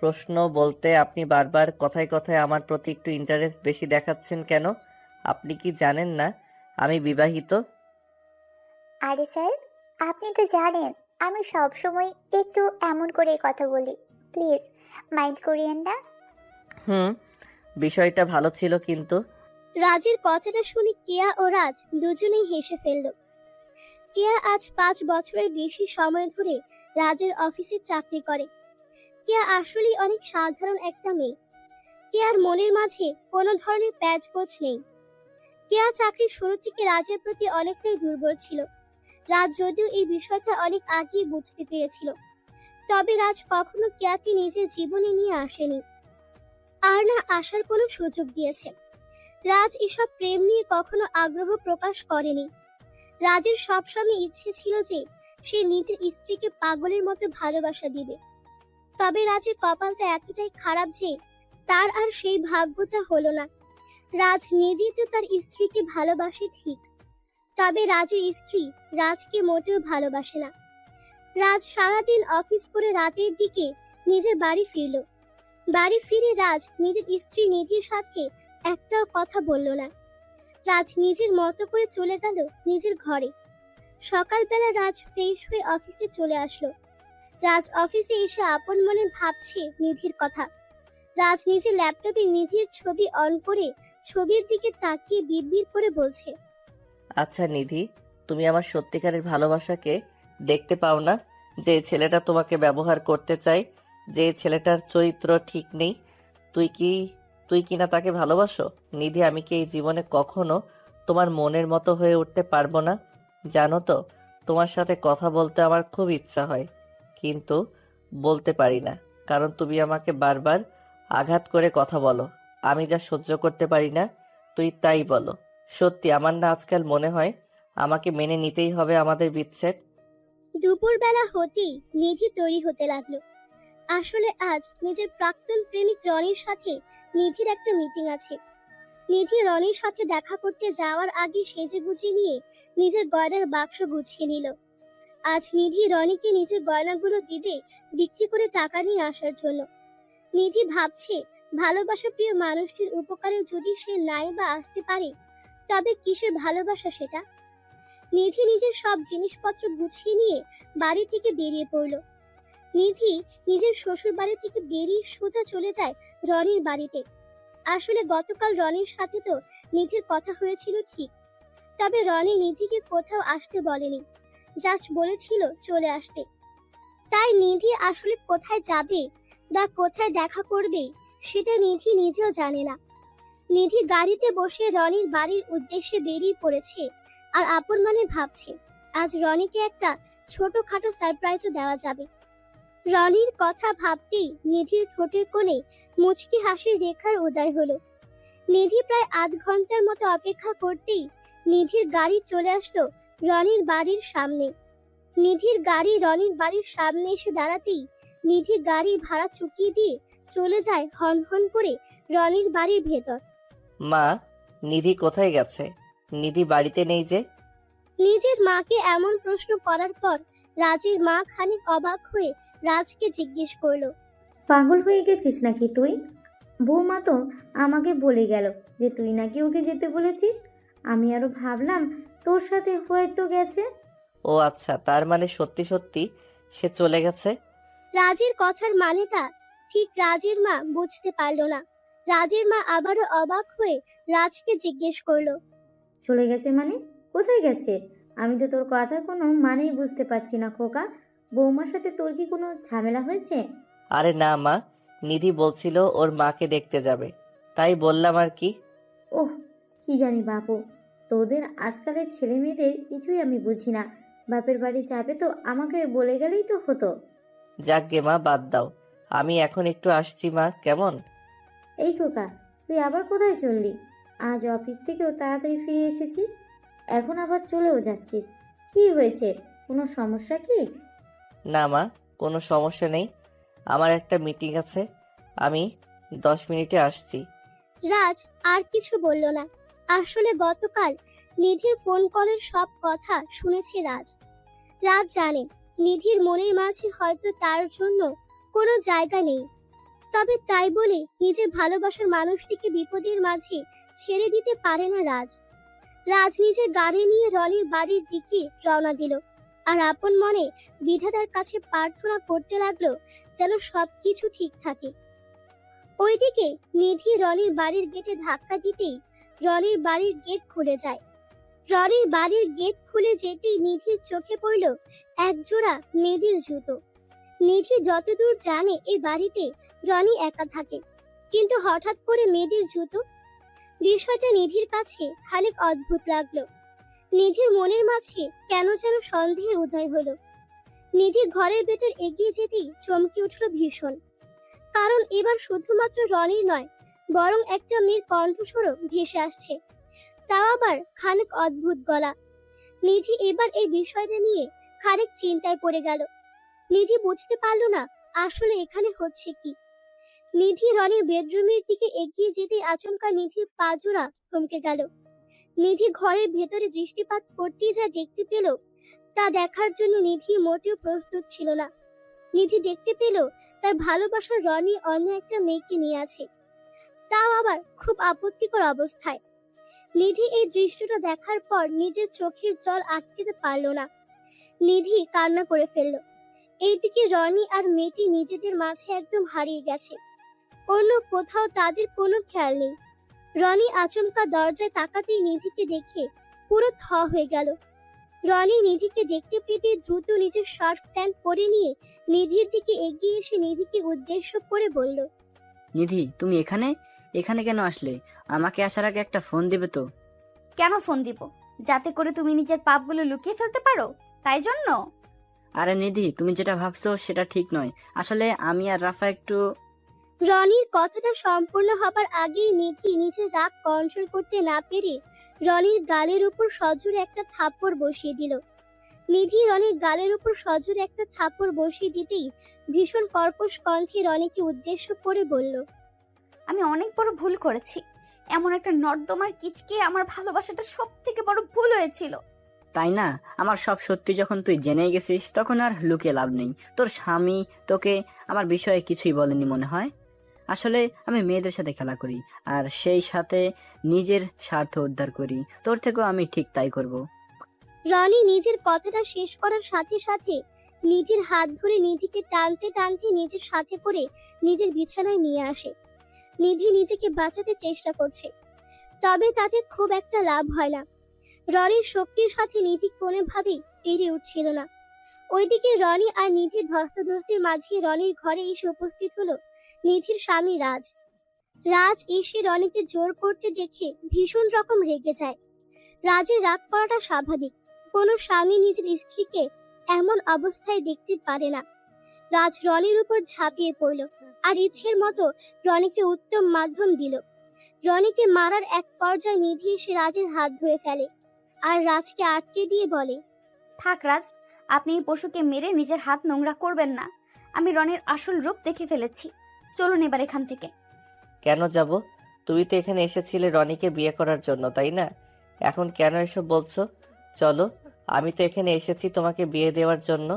প্রশ্ন বলতে আপনি বারবার কথায় কথায় আমার প্রতি একটু ইন্টারেস্ট বেশি দেখাচ্ছেন কেন? আপনি কি জানেন না আমি বিবাহিত? আরে স্যার, আপনি তো জানেন আমি সব সময় একটু এমন করে কথা বলি। প্লিজ মাইন্ড করিয়েন না। বিষয়টা ভালো ছিল, কিন্তু রাজের কথাটা শুনে কেয়া ও রাজ দুজনেই হেসে ফেলল। কেয়া আজ 5 বছরের বেশি সময় ধরে রাজের অফিসে চাকরি করে। কেয়া আসলেই অনেক সাধারণ একটা মেয়ে। কেয়ার মনের মাঝে কোনো ধরনের প্যাচগোছ নেই। কেয়া চাকরির শুরু থেকে রাজের প্রতি অনেকটাই দুর্বল ছিল। রাজ যদিও এই বিষয়টা অনেক আগেই বুঝতে পেরেছিল, তবে রাজ কখনো কেয়াকে নিজের জীবনে নিয়ে আসেনি, আর না আসার কোনো সুযোগ দিয়েছে। রাজ এসব প্রেম নিয়ে কখনো আগ্রহ প্রকাশ করেনি। রাজের সবসময় ইচ্ছে ছিল যে সে নিজের স্ত্রীকে পাগলের মতো ভালোবাসা দিবে, তবে রাজের কপালটা এতটাই খারাপ যে তার আর সেই ভাগ্যটা হলো না। রাজ নিজেই তো তার স্ত্রীকে ভালোবাসে ঠিক, তবে রাজের স্ত্রী রাজকে মোটেও ভালোবাসে না। রাজ সারাদিন অফিস করে রাতের দিকে নিজের বাড়ি ফিরল। বাড়ি ফিরে রাজ নিজের স্ত্রী নিধির সাথে একটাও কথা বলল না। রাজ নিজের মতো করে চলে গেল নিজের ঘরে। সকালবেলা রাজ ফ্রেশ হয়ে অফিসে চলে আসলো। রাজ অফিসে এসে আপন মনে ভাবছে নিধির কথা। রাজ নিজের ল্যাপটপে নিধির ছবি অন করে ছবির দিকে তাকিয়ে বিড়বিড় করে বলছে, আচ্ছা নিধি, তুমি আমার সত্যিকারের ভালোবাসাকে দেখতে পাও না? যে ছেলেটা তোমাকে ব্যবহার করতে চায়, যে ছেলেটার চরিত্র ঠিক নেই, তুই কি না তাকে ভালোবাসো? নিধি, আমি কি এই জীবনে কখনো তোমার মনের মতো হয়ে উঠতে পারবো না? জানো তো, তোমার সাথে কথা বলতে আমার খুব ইচ্ছা হয়, কিন্তু বলতে পারি না, কারণ তুমি আমাকে বারবার আঘাত করে কথা বলো। আমি যা সহ্য করতে পারি না, তুই তাই বলো। সত্যি আমার না আজকাল মনে হয় আমাকে মেনে নিতেই হবে আমাদের বিচ্ছেদ। দুপুরবেলা হতেই নিধি তৈরি হতে লাগলো। আসলে আজ নিজের প্রাক্তন প্রেমিক রনির সাথে নিধির একটা মিটিং আছে। নিধি রনির সাথে দেখা করতে যাওয়ার আগে সেজে গুজে নিয়ে নিজের গয়নার বাক্স গুছিয়ে নিল। আজ নিধি রনিকে নিজের গয়নাগুলো দিবে বিক্রি করে টাকা নিয়ে আসার জন্য। নিধি ভাবছে, ভালোবাসা প্রিয় মানুষটির উপকারে যদি সে নাই বা আসতে পারে, তবে কিসের ভালোবাসা সেটা। নিধি নিজের সব জিনিসপত্র গুছিয়ে নিয়ে বাড়ি থেকে বেরিয়ে পড়ল। নিধি নিজের শ্বশুর বাড়ি থেকে বেরিয়ে সোজা চলে যায় রনির বাড়িতে। আসলে গতকাল রনির সাথে তো নিধির কথা হয়েছিল ঠিক, তবে রনি নিধিকে কোথাও আসতে বলেনি, জাস্ট বলেছিল চলে আসতে। তাই নিধি আসলে কোথায় যাবে বা কোথায় দেখা করবে সেটা নিধি নিজেও জানে না। নিধি গাড়িতে বসে রনির বাড়ির উদ্দেশ্যে বেরিয়ে পড়েছে আর আপন মনে ভাবছে আজ রনিকে একটা ছোটখাটো সারপ্রাইজও দেওয়া যাবে। রনির কথা ভাবতেই নিধির ঠোঁটের কোণে মুচকি হাসির রেখার উদয় হলো। নিধি প্রায় আধ ঘন্টার মতো অপেক্ষা করতেই নিধির গাড়ি চলে আসলো রনির বাড়ির সামনে। নিধির গাড়ি রনির বাড়ির সামনে এসে দাঁড়াতেই নিধি গাড়ি ভাড়া চুকিয়ে দিয়ে চলে যায় হন হন করে রনির বাড়ির ভেতর। মা, নিধি কোথায় গেছে? নিধি বাড়িতে নেই যে। নিজের মাকে এমন প্রশ্ন করার পর রাজের মা খানিক অবাক হয়ে রাজকে জিজ্ঞেস করলো, পাগল হয়ে গেছিস নাকি তুই? বৌমা তো আমাকে বলে গেল যে তুই নাকি ওকে যেতে বলেছিস। আমি আরো ভাবলাম তোর সাথে হয়তো গেছে। ও আচ্ছা, তার মানে সত্যি সত্যি সে চলে গেছে। রাজের কথার মানেটা ঠিক রাজের মা বুঝতে পারলো না। রাজের মা আবারও অবাক হয়ে রাজকে জিজ্ঞেস করলো, চলে গেছে মানে? কোথায় গেছে? আমি তো তোর কথার কোনো মানেই বুঝতে পারছি না খোকা। বৌমার সাথে তোর কি কোনো ঝামেলা হয়েছে? আরে না মা, নিধি বলছিল ওর মাকে দেখতে যাবে, তাই বললাম আর কি। ওহ, কি জানি বাপু, তোদের আজকালের ছেলে মেয়েদের কিছুই আমি বুঝি না। বাপের বাড়ি যাবে তো আমাকে বলে গেলেই তো হতো। যাক গে মা, বাদ দাও, আমি এখন একটু আসছি মা, কেমন? এই খোকা, তুই আবার কোথায় চললি? আজ অফিস থেকেও তাড়াতাড়ি ফিরে এসেছিস, এখন আবার চলেও যাচ্ছিস। কি হয়েছে? কোনো সমস্যা কি? না মা, কোনো সমস্যা নেই, আমার একটা মিটিং আছে, আমি 10 মিনিটে আসছি। রাজ আর কিছু বলল না। আসলে গতকাল নিধির ফোন কলের সব কথা শুনেছে রাজ। রাজ জানে নিধির মনের মাঝে হয়তো তার জন্য কোনো জায়গা নেই, তবে তাই বলে নিজের ভালোবাসার মানুষটিকে বিপদের মাঝে ছেড়ে দিতে পারে না রাজ। রাজ নিজের গাড়ি নিয়ে রনির বাড়ির দিকে রওনা দিল আর আপন মনে বিধাতার কাছে প্রার্থনা করতে লাগলো যেন সবকিছু ঠিক থাকে। ওইদিকে নিধি রনির বাড়ির গেটে ধাক্কা দিতেই রনির বাড়ির গেট খুলে যায়। রনির বাড়ির গেট খুলে যেতেই নিধির চোখে পড়ল এক জোড়া মেয়েদের জুতো। নিধি যতদূর জানে এই বাড়িতে রনি একা থাকে, কিন্তু হঠাৎ করে মেয়েদের জুতো, বিষয়টা নিধির কাছে খানিক অদ্ভুত লাগলো। নিধির মনের মাঝে কেন যেন সন্দেহের উদয় হলো। নিধি ঘরের ভেতর এগিয়ে যেতেই চমকে উঠল ভীষণ, কারণ এবার শুধুমাত্র রনির নয়, বরং একটা মেয়ের কণ্ঠস্বরও ভেসে আসছে, তাও আবার খানিক অদ্ভুত গলা। নিধি এবার এই বিষয়টা নিয়ে খানিক চিন্তায় পড়ে গেল। নিধি বুঝতে পারল না আসলে এখানে হচ্ছে কি। নিধি রনির বেডরুমের দিকে এগিয়ে যেতে আচমকা নিধির পা জোড়া থমকে গেল। নিধি ঘরের ভেতরে দৃষ্টিপাত করতেই যা দেখতে পেল তা দেখার জন্য নিধি মোটেও প্রস্তুত ছিল না। নিধি দেখতে পেল তার ভালোবাসার রনি অন্য একটা মেয়েকে নিয়ে আছে, তাও আবার খুব আপত্তিকর অবস্থায়। নিধি এই দৃশ্যটা দেখার পর নিজের চোখের জল আটকাতে পারল না। নিধি কান্না করে ফেলল। এইদিকে রনি আর মেয়েটি নিজেদের মাঝে একদম হারিয়ে গেছে, অন্য কোথাও তাদের কোনো খেয়াল নেই। রনি আচমকা দরজায় তাকাতেই নিধিকে দেখে পুরো থ হয়ে গেল। রনি নিধিকে দেখতে পেতে দ্রুত নিজের শার্ট প্যান্ট পরে নিয়ে নিধির দিকে এগিয়ে এসে নিধিকে উদ্দেশ্য করে বলল, নিধি, তুমি এখানে এখানে কেন আসলে? আমাকে আসার আগে একটা ফোন দিবে তো? কেন ফোন দিব? যাতে করে তুমি নিজের পাপগুলো লুকিয়ে ফেলতে পারো, তাই জন্য। আরে নিধি, তুমি যেটা ভাবছো সেটা ঠিক নয়। আসলে আমি আর রাফা একটু... রনির কথাটা সম্পূর্ণ হবার আগেই নিধি নিজের রাগ কন্ট্রোল করতে না পেরে রনির গালের উপর সজোরে একটা থাপ্পড় বসিয়ে দিল। নিধি রনির গালের উপর সজোরে একটা থাপ্পড় বসিয়ে দিতেই ভীষণ কর্কশ কণ্ঠে রনিকে উদ্দেশ্য করে বলল, আমি অনেক বড় ভুল করেছি। এমন একটা নর্দমার কিচকে আমার ভালোবাসাটা সব থেকে বড় ভুল হয়েছিল। তাই না? আমার সব সত্যি যখন তুই জেনে গেছিস তখন আর লুকিয়ে লাভ নেই। তোর স্বামী তোকে আমার বিষয়ে কিছুই বলেনি মনে হয়। আসলে আমি মেয়েদের সাথে খেলা করি, আর সেই সাথে নিজের স্বার্থ উদ্ধার করি। তোর থেকেও আমি ঠিক তাই করব। রনি নিজের কথাটা শেষ করার সাথে সাথে নিজের হাত ধরে নিধিকে টানতে টানতে নিজের সাথে করে নিজের বিছানায় নিয়ে আসে। নিধি নিজেকে বাঁচাতে চেষ্টা করছে, তবে তাতে খুব একটা লাভ হয় না। রনির শক্তির সাথে নিধি কোনোভাবেই পেরে উঠছিল না। ওইদিকে রনি আর নিধির ধস্তাধস্তির মাঝে রনির ঘরে এসে উপস্থিত হলো নিধির স্বামী রাজ। রাজ এসে রনিকে জোর করতে দেখে ভীষণ রকম রেগে যায়। রাজের রাগ করাটা স্বাভাবিক, কোনো স্বামী নিজের স্ত্রীকে এমন অবস্থায় দেখতে পারে না। রাজ রনির উপর ঝাঁপিয়ে পড়ল আর ইচ্ছের মতো রনিকে উত্তম মাধ্যম দিল। রনিকে মারার এক পর্যায়ে নিধি এসে রাজের হাত ধরে ফেলে আর রাজকে আটকে দিয়ে বলে, থাক রাজ, আপনি এই পশুকে মেরে নিজের হাত নোংরা করবেন না। আমি রনির আসল রূপ দেখে ফেলেছি। চলুন এবার এখান থেকে। কেন যাব? তুমি তো এখানে এসেছিলে রনিকে বিয়ে করার জন্য, তাই না? এখন কেন এসব বলছো? চলো, আমি তো এখানে এসেছি তোমাকে বিয়ে দেওয়ার জন্য।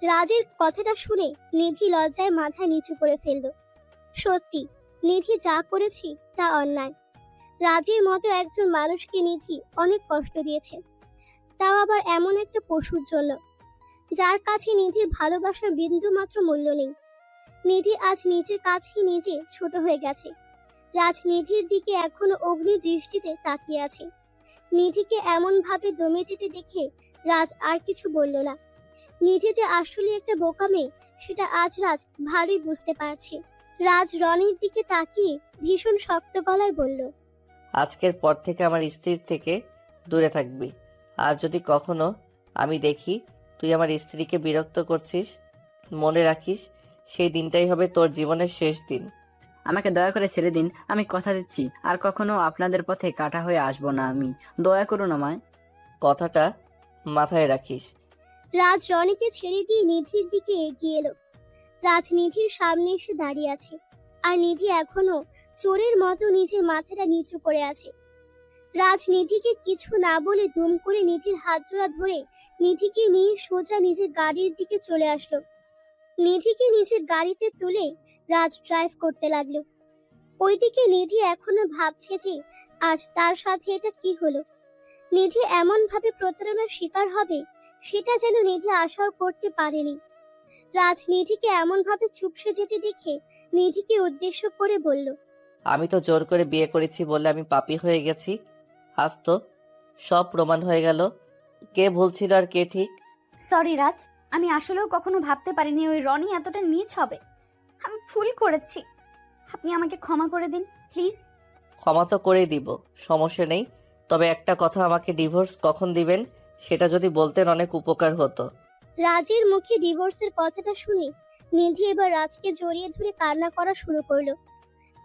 রাজের কথাটা শুনে নিধি লজ্জায় মাথা নিচু করে ফেলল। সত্যি নিধি যা করেছি তা অন্যায়। রাজের মতো একজন মানুষকে নিধি অনেক কষ্ট দিয়েছে, তাও আবার এমন একটা পশুর জন্য যার কাছে নিধির ভালোবাসার বিন্দু মাত্র মূল্য নেই। নিধি আজ নিজের কাছেই নিজে ছোট হয়ে গেছে। রাজ নিধির দিকে এখনো অগ্নি দৃষ্টিতে তাকিয়ে আছে। নিধিকে এমন ভাবে দমে যেতে দেখে রাজ আর কিছু বলল না। নিধি যে আসলে একটা বোকা মেয়ে সেটা আজ রাজ ভালোই বুঝতে পারছে। রাজ রনির দিকে তাকিয়ে ভীষণ শক্ত গলায় বলল, আজকের পর থেকে আমার স্ত্রীর থেকে দূরে থাকবি। আর যদি কখনো আমি দেখি তুই আমার স্ত্রীকে বিরক্ত করছিস, মনে রাখিস সেই দিনটাই হবে তোর জীবনের শেষ দিন। আমাকে দয়া করে ছেড়ে দিন, আমি কথা দিচ্ছি আর কখনো আপনাদের পথে কাটা হয়ে আসবো না আমি। দয়া করুন আমায়। কথাটা মাথায় রাখিস। রাজ রনিকে ছেড়ে দিয়ে নিধির দিকে এগিয়ে এলো। রাজ নিধির সামনে এসে দাঁড়িয়ে আছে আর নিধি এখনো চোরের মতো নিজের মাথাটা নিচু করে আছে। রাজ নিধিকে কিছু না বলে দুম করে নিধির হাত জোড়া ধরে নিধিকে নিয়ে সোজা নিজের গাড়ির দিকে চলে আসলো। নিধিকে নিজের গাড়িতে তুলে রাজ ড্রাইভ করতে লাগলো। ওইদিকে নিধি এখনো ভাবছে যে আজ তার সাথে এটা কি হলো। নিধি এমন ভাবে প্রতারণার শিকার হবে সেটা যেন নিধি আশাও করতে পারেনি। রাজ নিধিকে এমন ভাবে চুপসে যেতে দেখে নিধিকে উদ্দেশ্য করে বলল, আমি তো জোর করে বিয়ে করেছি বলে আমি পাপী হয়ে গেছি। আজ তো সব প্রমাণ হয়ে গেল কে ভুল ছিল আর কে ঠিক। সরি রাজ, আমি আসলেও কখনো ভাবতে পারিনি ওই রনি এতটা নীচ হবে। আমি ভুল করেছি, আপনি আমাকে ক্ষমা করে দিন প্লিজ। ক্ষমা তো করেই দিব, সমস্যা নেই। তবে একটা কথা, আমাকে ডিভোর্স কখন দিবেন সেটা যদি বলতেন অনেক উপকার হতো। রাজের মুখে ডিভোর্সের কথাটা শুনে নিধি এবার রাজকে জড়িয়ে ধরে কান্না করা শুরু করলো।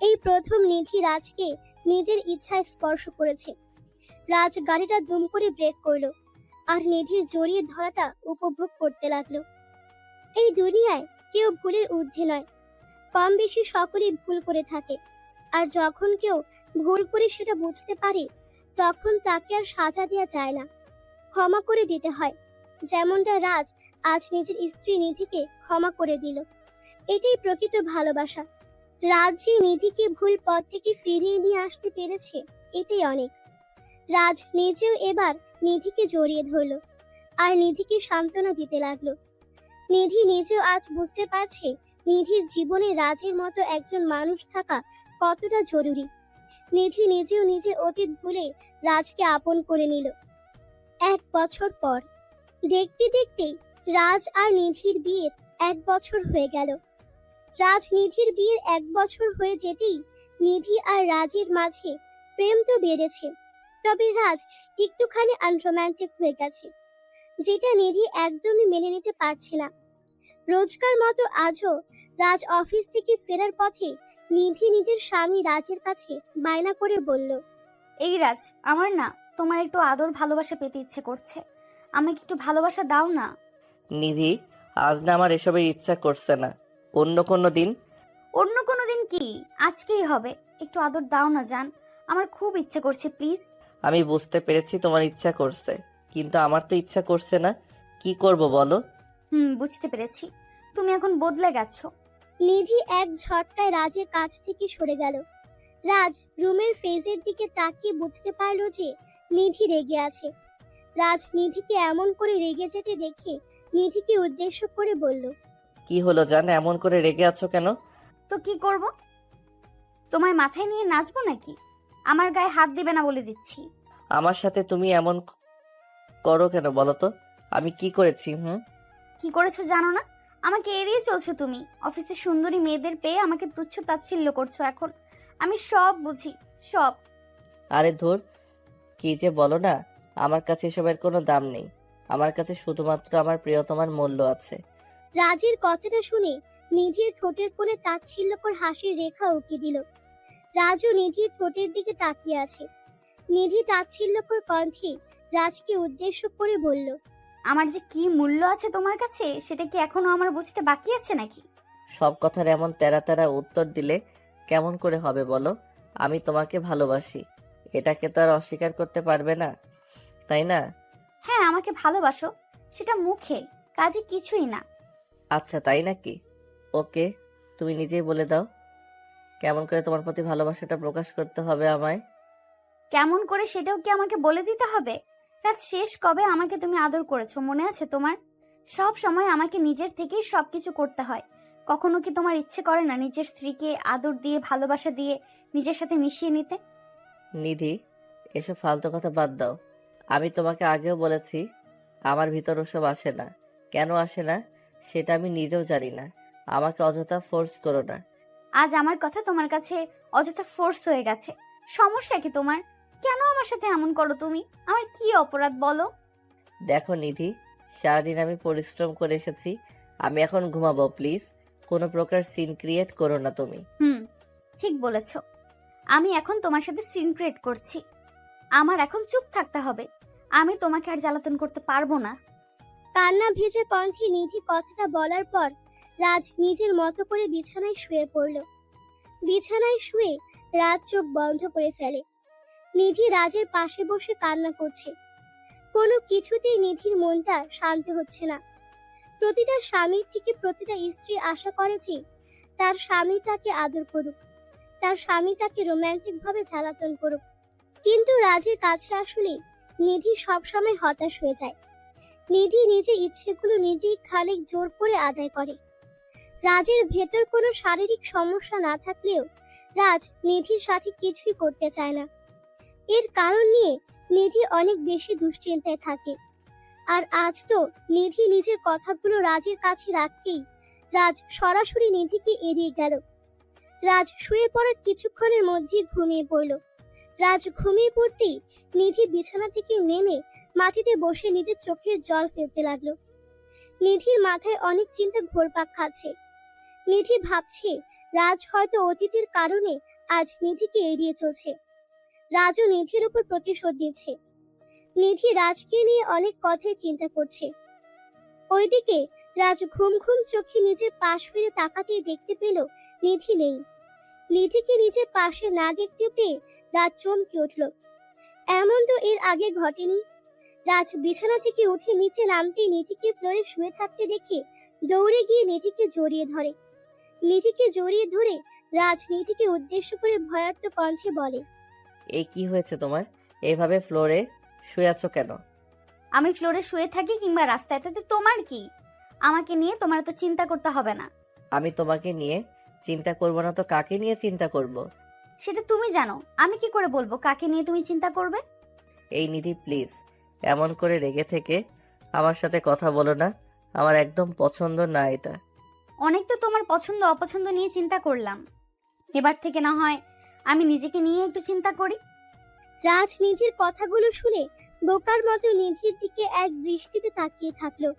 এই প্রথম নিধি রাজকে নিজের ইচ্ছায় স্পর্শ করেছে। রাজ গাড়িটা দুম করে ব্রেক করলো আর নিধির জড়িয়ে ধরাটা উপভোগ করতে লাগলো। এই দুনিয়ায় কেউ ভুলের ঊর্ধ্বে নয়, কম বেশি সকলেই ভুল করে থাকে। আর যখন কেউ ভুল করে সেটা বুঝতে পারে, তখন তাকে আর সাজা দেওয়া যায় না, ক্ষমা করে দিতে হয়। যেমনটা রাজ আজ নিজের স্ত্রী নিধিকে ক্ষমা করে দিল। এটাই প্রকৃত ভালোবাসা। রাজ যে নিধিকে ভুল পথ থেকে ফিরিয়ে নিয়ে আসতে পেরেছে, এটাই অনেক। রাজ নিজেও এবার নিধিকে জড়িয়ে ধরল আর নিধিকে সান্ত্বনা দিতে লাগলো। নিধি নিজেও আজ বুঝতে পারছে নিধির জীবনে রাজের মতো একজন মানুষ থাকা কতটা জরুরি। নিধি নিজেও নিজের অতীত ভুলে রাজকে আপন করে নিল। 1 বছর পর, দেখতে দেখতেই রাজ আর নিধির বিয়ের 1 বছর হয়ে গেল। রাজ নিধির বিয়ের 1 বছর হয়ে যেতেই নিধি আর রাজের মাঝে প্রেম তো বেড়েছে, তবে রাজ একটুখানি আনরোম্যান্টিক হয়ে গেছে, যেটা নিধি একদমই মেনে নিতে পারছে না। রোজকার মতো আজও রাজ অফিস থেকে ফেরার পথে নিধি নিজের স্বামী রাজের কাছে বায়না করে বলল, এই রাজ, আমার না তোমার একটু আদর ভালোবাসা পেতে ইচ্ছে করছে, আমাকে একটু ভালোবাসা দাও না। নিধি, আজ না আমার এসবের ইচ্ছা করছে না, অন্য কোনো দিন। অন্য কোনো দিন কি, আজকেই হবে। একটু আদর দাও না জান, আমার খুব ইচ্ছে করছে, প্লিজ। আমি বুঝতে পেরেছি তোমার ইচ্ছা করছে, কিন্তু আমার তো ইচ্ছা করছে না। কি করব বলো? বুঝতে পেরেছি, তুমি এখন বদলে গেছো। নিধি এক ঝটকায় রাজের কাছ থেকে সরে গেল। রাজ রুমের ফেজের দিকে তাকিয়ে বুঝতে পারল যে নিধি রেগে আছে। রাজ নিধিকে এমন করে রেগে যেতে দেখে নিধিকে উদ্দেশ্য করে বলল, কি হলো জান, এমন করে রেগে আছো কেন? তো কি করব? তোমায় মাথায় নিয়ে নাচবো নাকি? আমার গায়ে হাত দিবে না বলে দিচ্ছি। আমার সাথে তুমি এমন করো কেন বলো তো? আমি কি করেছি? কি করেছো জানো না? আমাকে এড়িয়ে চলছো তুমি। অফিসে সুন্দরী মেয়েদের পেয়ে আমাকে তুচ্ছ তাচ্ছিল্য করছো এখন। আমি সব বুঝি, সব। আরে ধুর, কি যে বলো না। আমার কাছে এসবের কোনো দাম নেই, আমার কাছে শুধুমাত্র আমার প্রিয়তমার মূল্য আছে। রাজের কথাটা শুনে নিধির ঠোঁটের কোণে তাচ্ছিল্যকর হাসির রেখা উঁকি দিল। রাজও নিধির ঠোঁটের দিকে তাকিয়ে আছে। নিধি তাচ্ছিল্যকর কণ্ঠে রাজকে উদ্দেশ্য করে বলল, আমার যে কি মূল্য আছে তোমার কাছে, সেটা কি এখনো আমার বুঝতে বাকি আছে নাকি? সব কথার এমন তেরা তেরা উত্তর দিলে কেমন করে হবে বলো? আমি তোমাকে ভালোবাসি, এটাকে তো আর অস্বীকার করতে পারবে না, তাই না? হ্যাঁ, আমাকে ভালোবাসো, সেটা মুখে, কাজে কিছুই না। আচ্ছা, তাই নাকি? ওকে, তুমি নিজেই বলে দাও, কেমন করে তোমার প্রতি ভালোবাসাটা প্রকাশ করতে হবে আমায়? কেমন করে সেটাও কি আমাকে বলে দিতে হবে? রাত শেষ কবে আমাকে তুমি আদর করেছো মনে আছে তোমার? সব সময় আমাকে নিজের থেকেই সবকিছু করতে হয়। কখনো কি তোমার ইচ্ছে করে না নিজের স্ত্রীকে আদর দিয়ে, ভালোবাসা দিয়ে নিজের সাথে মিশিয়ে নিতে? নিধি, এসব ফালতু কথা বাদ দাও। আমি তোমাকে আগেও বলেছি, আমার ভিতর ওসব আসে না। কেন আসে না সেটা আমি নিজেও জানি না। আমাকে অযথা ফোর্স করো না। আজ আমার কথা তোমার কাছে অযথা ফোর্স হয়ে গেছে। সমস্যা কি তোমার? কেন আমার সাথে এমন করো তুমি? আমার কি অপরাধ বলো? দেখো নিধি, সারাদিন আমি পরিশ্রম করে এসেছি, আমি এখন ঘুমাবো। প্লিজ কোনো প্রকার সিন ক্রিয়েট করো না তুমি। ঠিক বলেছো। আমি এখন তোমার সাথে সিন ক্রিয়েট করছি। আমার এখন চুপ থাকতে হবে। আমি তোমাকে আর জ্বালাতন করতে পারবো না। কান্না ভেজে কণ্ঠে নিধি কথাটা বলার পর রাজ নিজের মতো করে বিছানায় শুয়ে পড়ল। বিছানায় শুয়ে রাজ চোখ বন্ধ করে ফেলে। নিধি রাজের পাশে বসে কান্না করছে। কোনো কিছুতেই নিধির মনটা শান্ত হচ্ছে না। প্রতিটা স্বামীর থেকে প্রতিটা স্ত্রী আশা করে যে তার স্বামী তাকে আদর করুক, তার স্বামী তাকে রোমান্টিক ভাবে জ্বালাতন করুক। কিন্তু রাজের কাছে আসলে নিধি সবসময় হতাশ হয়ে যায়। নিধি নিজে ইচ্ছেগুলো নিজেই খানিক জোর করে আদায় করে। রাজের ভেতর কোনো শারীরিক সমস্যা না থাকলেও রাজ নিধির সাথে কিছুই করতে চায় না। এর কারণ নিয়ে নিধি অনেক বেশি দুশ্চিন্তায় থাকে। আর আজ তো নিধি নিজের কথাগুলো রাজের কাছে রাখতেই রাজ সরাসরি নিধিকে এড়িয়ে গেল। রাজ শুয়ে পড়ার কিছুক্ষণের মধ্যেই ঘুমিয়ে পড়ল। রাজ ঘুমিয়ে পড়তেই নিধি বিছানা থেকে নেমে মাটিতে বসে নিজের চোখের জল ফেলতে লাগলো। নিধির মাথায় অনেক চিন্তা ঘুরপাক খাচ্ছে। নিধি ভাবছে রাজ হয়তো অতীতের কারণে আজ নিধিকে এড়িয়ে চলছে। রাজও নিধির উপর প্রতিশোধ নিচ্ছে। নিধি রাজকে নিয়ে অনেক কথাই চিন্তা করছে। ওইদিকে রাজ ঘুম ঘুম চোখে নিজের পাশ ফিরে তাকাতেই দেখতে পেল নিধি নেই। নিধিকে নিজের পাশে না দেখতে পেয়ে রাজ চমকে উঠল। এমন তো এর আগে ঘটেনি। রাজ বিছানা থেকে উঠে নিচে নামতেই নিধিকে ফ্লোরে শুয়ে থাকতে দেখে দৌড়ে গিয়ে নিধিকে জড়িয়ে ধরে। নিধিকে জড়িয়ে ধরে রাজ নিধিকে উদ্দেশ্য করে ভয়ার্ত কণ্ঠে বলে, এই কি হয়েছে তোমার? এইভাবে ফ্লোরে শুয়ে আছো কেন? আমি ফ্লোরে শুয়ে থাকি কিংবা রাস্তায়, তাতে তোমার কি? আমাকে নিয়ে তোমার তো চিন্তা করতে হবে না। আমি তোমাকে নিয়ে চিন্তা করব না তো কাকে নিয়ে চিন্তা করব? সেটা তুমি জানো, আমি কি করে বলবো কাকে নিয়ে তুমি চিন্তা করবে? এই নিধি প্লিজ এমন করে রেগে থেকে আমার সাথে কথা বলো না। আমার একদম পছন্দ না এটা। অনেক তো তোমার পছন্দ অপছন্দ নিয়ে চিন্তা করলাম, এবার থেকে না হয় আমি নিজেকে নিয়ে একটু চিন্তা করি। রাজ নিধির কথাগুলো শুনে বোকার মতো নিধির দিকে এক দৃষ্টিতে তাকিয়ে থাকলো।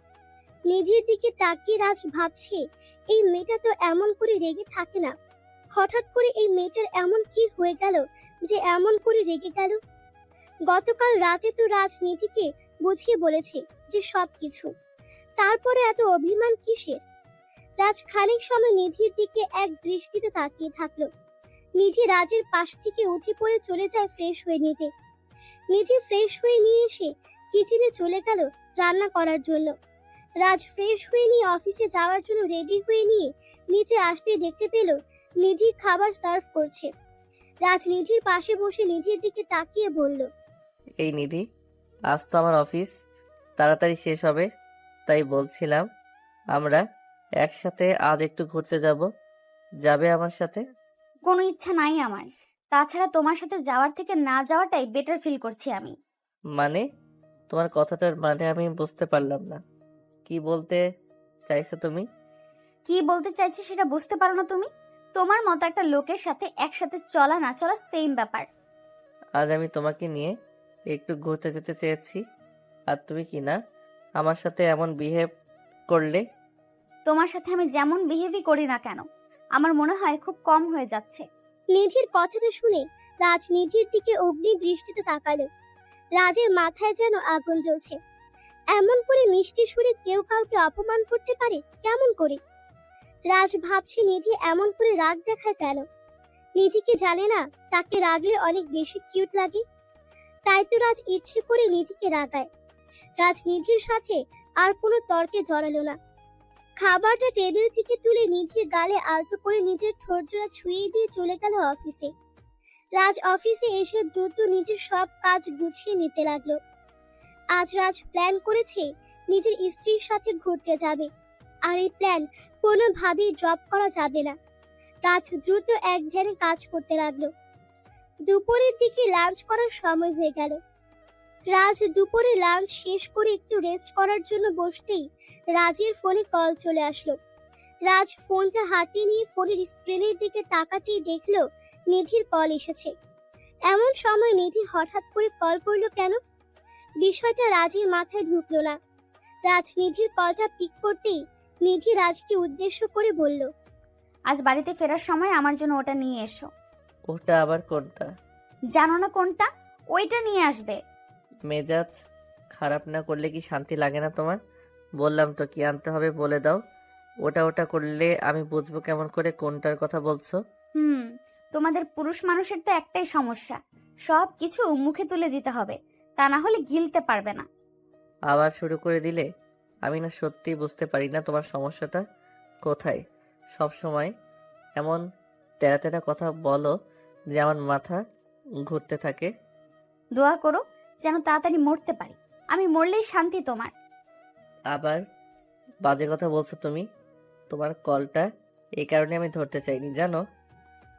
নিধির দিকে তাকিয়ে রাজ ভাবছে, এই মেয়েটা তো এমন করে রেগে থাকে না। হঠাৎ করে এই মেয়েটার এমন কি হয়ে গেল যে এমন করে রেগে গেল? গতকাল রাতে তো রাজ নিধিকে বুঝিয়ে বলেছে যে সবকিছু, তারপরে এত অভিমান কিসের? রাজ খানিক সময় নিধির দিকে এক দৃষ্টিতে তাকিয়ে থাকলো। নিধি রাজের পাশ থেকে উঠে পড়ে চলে যায় ফ্রেশ হয়ে নিতে। নিধি ফ্রেশ হয়ে নিয়ে এসে কিচেনে চলে গেল রান্না করার জন্য। রাজ ফ্রেশ হয়ে নিয়ে অফিসে যাওয়ার জন্য রেডি হয়ে নিয়ে নিচে আসতে দেখতে পেল নিধি খাবার সার্ভ করছে। রাজ নিধির পাশে বসে নিধির দিকে তাকিয়ে বলল, এই নিধি, আজ তো আমার অফিস তাড়াতাড়ি শেষ হবে, তাই বলছিলাম আমরা একসাথে আজ একটু ঘুরতে যাব। যাবে আমার সাথে? কোনো ইচ্ছা নাই আমার। তাছাড়া তোমার সাথে যাওয়ার থেকে না যাওয়াটাই বেটার ফিল করছি আমি। মানে? তোমার কথাটার মানে আমি বুঝতে পারলাম না। কি বলতে চাইছো তুমি? কি বলতে চাইছি সেটা বুঝতে পারো না তুমি? তোমার মতো একটা লোকের সাথে একসাথে চলা না চলা সেম ব্যাপার। আজ আমি তোমাকে নিয়ে একটু ঘুরতে যেতে চেয়েছি, আর তুমি কি না আমার সাথে এমন বিহেভ করলে? তোমার সাথে আমি যেমন বিহেভই করি না কেন, আমার মনে হয় খুব কম হয়ে যাচ্ছে। নিধির কথাটা শুনে রাজ নিধির দিকে অগ্নি দৃষ্টিতে তাকালো। রাজের মাথায় যেন আগুন জ্বলছে। এমন করে মিষ্টি সুরে কেউ কাউকে অপমান করতে পারে কেমন করে? রাজ ভাবছে নিধি এমন করে রাগ দেখায় কেন? নিধি কি জানে না তাকে রাগলে অনেক বেশি কিউট লাগে? তাই তো রাজ ইচ্ছে করে নিধিকে রাগায়। রাজ নিধির সাথে আর কোনো তর্কে জড়ালো না। খাবারটা টেবিল থেকে তুলে নিধির গালে আলতো করে নিজের ঠোঁটজোড়া ছুঁয়ে দিয়ে চলে গেল অফিসে। রাজ অফিসে এসে দ্রুত নিজের সব কাজ গুছিয়ে নিতে লাগলো। আজ রাজ প্ল্যান করেছে নিজের স্ত্রীর সাথে ঘুরতে যাবে, আর এই প্ল্যান কোনোভাবেই ড্রপ করা যাবে না। রাজ দ্রুত এক ধ্যানে কাজ করতে লাগলো। দুপুরের দিকে লাঞ্চ করার সময় হয়ে গেল। রাজ দুপুরে লাঞ্চ শেষ করে একটু রেস্ট করার জন্য বসতেই রাজের ফোনে কল চলে আসলো। রাজ ফোনটা হাতে নিয়ে ফোনের স্ক্রিনের দিকে তাকাতেই দেখলো নিধির কল এসেছে। এমন সময় নিধি হঠাৎ করে কল করলো কেন? বিষয়টা রাজের মাথায় ঢুকলো না। রাজ নিধির কলটা পিক করতেই নিধি রাজকে উদ্দেশ্য করে বলল, আজ বাড়িতে ফেরার সময় আমার জন্য ওটা নিয়ে এসো। ওটা আবার কোনটা? জানো না কোনটা? ওইটা নিয়ে আসবে। মেজাজ খারাপ না করলে কি শান্তি লাগে না তোমার? বললাম তো কি আনতে হবে বলে দাও। ওটা করলে আমি বুঝবো কেমন করে কোনটার কথা বলছো? তোমাদের পুরুষ মানুষের তো একটাই সমস্যা, সব কিছু মুখে তুলে দিতে হবে, তা না হলে গিলতে পারবে না। আবার শুরু করে দিলে? আমি না সত্যি বুঝতে পারি না তোমার সমস্যাটা কোথায়। সব সময় এমন তেরা তেরা কথা বলো যে আমার মাথা ঘুরতে থাকে। দোয়া করো যেন তাড়াতাড়ি মরতে পারি, আমি মরলেই শান্তি তোমার। আবার বাজে কথা বলছো তুমি। তোমার কলটা এই কারণে আমি ধরতে চাইনি জানো।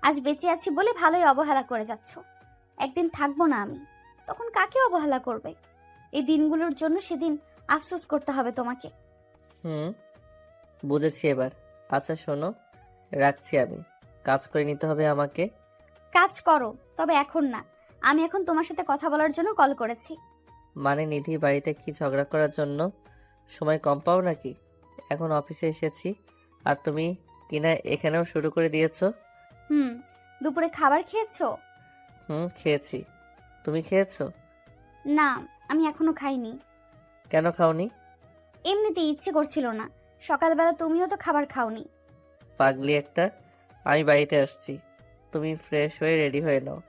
আজ বেঁচে আছি বলে ভালোই অবহেলা করে যাচ্ছ, একদিন থাকবো না আমি, তখন কাকে অবহেলা করবে? এই দিনগুলোর জন্য সেদিন আফসোস করতে হবে তোমাকে। বুঝেছি এবার। আচ্ছা শোনো, রাখছি, আমি কাজ করে নিতে হবে আমাকে। কাজ করো, তবে এখন না, আমি এখন তোমার সাথে কথা বলার জন্য কল করেছি। মানে নিধি বাড়িতে কি ঝগড়া করার জন্য সময় কম পাও নাকি? এখন অফিসে এসেছি আর তুমি কিনা এখানেও শুরু করে দিয়েছো। দুপুরে খাবার খেয়েছো? খেয়েছি। তুমি খেয়েছো? না, আমি এখনো খাইনি। কেন খাওনি? এমনিতে ইচ্ছে করছিল না, সকালবেলা তুমিও তো খাবার খাওনি। পাগলি একটা। আমি বাড়িতে আসছি, তুমি ফ্রেশ হয়ে রেডি হয়ে নাও।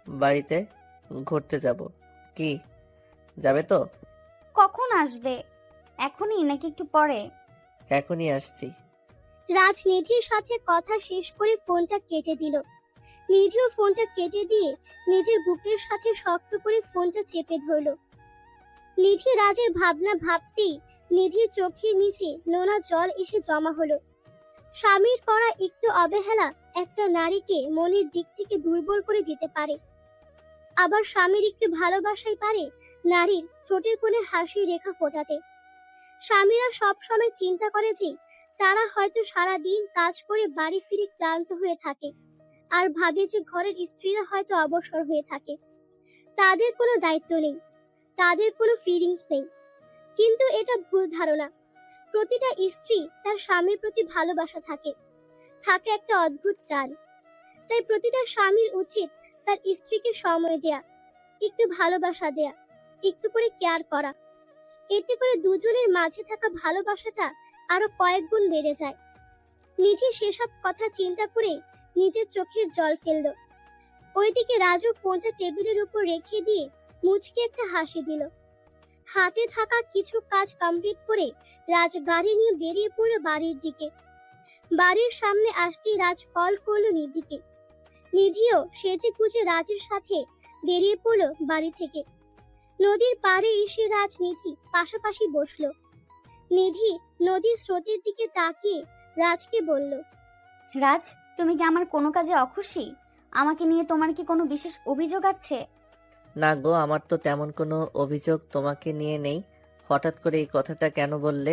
বাড়িতে ঘুরতে যাব। কি, যাবে তো? কখন আসবে? এখনই নাকি একটু পরে? এখনই আসছি। রাজ নিধির সাথে কথা শেষ করে ফোনটা কেটে দিল। নিধিও ফোনটা কেটে দিয়ে নিজের বুকের সাথে শক্ত করে ফোনটা চেপে ধরল। নিধি রাজের ভাবনা ভাবতেই নিধির চোখের নিচে নোনা জল এসে জমা হলো। স্বামীর করা একটু অবহেলা একটা নারীকে মনের দিক থেকে দুর্বল করে দিতে পারে। আবার স্বামীর একটু ভালোবাসাই পারে নারীর ঠোঁটের কোণে হাসির রেখা ফোটাতে। স্বামীরা সব সময় চিন্তা করে যে তারা হয়তো সারা দিন কাজ করে বাড়ি ফিরে ক্লান্ত হয়ে থাকে, আর ভাবে যে ঘরের স্ত্রীরা হয়তো অবসর হয়ে থাকে, তাদের কোনো দায়িত্ব নেই, তাদের কোনো ফিলিংস নেই। কিন্তু এটা ভুল ধারণা। প্রতিটা স্ত্রী তার স্বামীর প্রতি ভালোবাসা থাকে একটা অদ্ভুত টান। তাই প্রতিটা স্বামীর উচিত তার স্ত্রীকে সময় দেয়া, একটু ভালোবাসা দেয়া, একটু করে কেয়ার করা। এতে করে দুজনের মাঝে থাকা ভালোবাসাটা আরো কয়েক গুণ বেড়ে যায়। নিধি সেসব কথা চিন্তা করে নিজের চোখের জল ফেলল। ওইদিকে রাজু ফোনটা টেবিলের উপর রেখে দিয়ে মুচকি একটা হাসি দিল। হাতে থাকা কিছু কাজ কমপ্লিট করে রাজ গাড়ি নিয়ে বেরিয়ে পড়ল বাড়ির দিকে। বাড়ির সামনে আসতেই রাজ কল করলো নিধিকে। নিধিও সেজে গুজে রাজের সাথে বেরিয়ে পড়লো বাড়ি থেকে। নদীর পাড়ে এসে রাজ নিধি পাশাপাশি বসলো। নিধি নদীর স্রোতের দিকে তাকিয়ে রাজকে বলল, রাজ, তুমি কি আমার কোনো কাজে অখুশি? আমাকে নিয়ে তোমার কি কোনো বিশেষ অভিযোগ আছে? না গো, আমার তো তেমন কোনো অভিযোগ তোমাকে নিয়ে নেই। হঠাৎ করে এই কথাটা কেন বললে?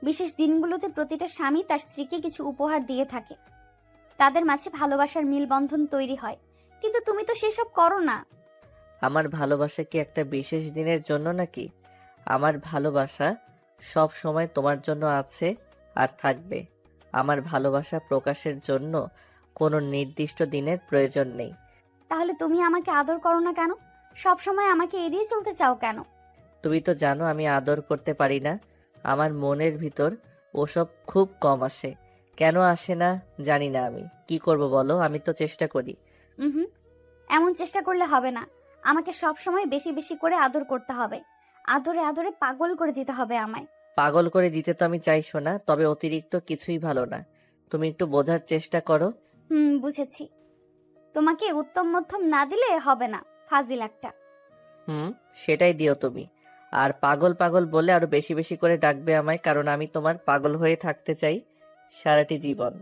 বিশেষ দিনগুলোতে প্রতিটা স্বামী তার স্ত্রীকে কিছু উপহার দিয়ে থাকে, তাদের মাঝে ভালোবাসার মিলবন্ধন তৈরি হয়, কিন্তু তুমি তো সেসব করো না। আমার ভালোবাসা কি একটা বিশেষ দিনের জন্য নাকি? আমার ভালোবাসা সব সময় তোমার জন্য আছে আর থাকবে। আমার ভালোবাসা প্রকাশের জন্য কোনো নির্দিষ্ট দিনের প্রয়োজন নেই। তাহলে তুমি আমাকে আদর করো না কেন? সব সময় আমাকে এড়িয়ে চলতে চাও কেন? তুমি তো জানো আমি আদর করতে পারি না। আমার মনের ভিতর ওসব খুব কম আসে। কেন আসে না জানি না। আমি কি করব বলো? আমি তো চেষ্টা করি। হুম, এমন চেষ্টা করলে হবে না। আমাকে সব সময় বেশি বেশি করে আদর করতে হবে। আদরে আদরে পাগল করে দিতে হবে আমায়। পাগল করে দিতে তো আমি চাইছো না, তবে অতিরিক্ত কিছুই ভালো না। তুমি একটু বোঝার চেষ্টা করো। বুঝেছি। তোমাকে উত্তম মধ্যম না দিলে হবে না, ফাজিল একটা। সেটাই দিও তুমি। আর পাগল পাগল বলে আরো বেশি বেশি করে ডাকবে আমায়, কারণ আমি তোমার পাগল হয়ে থাকতে চাই সারাটি জীবন।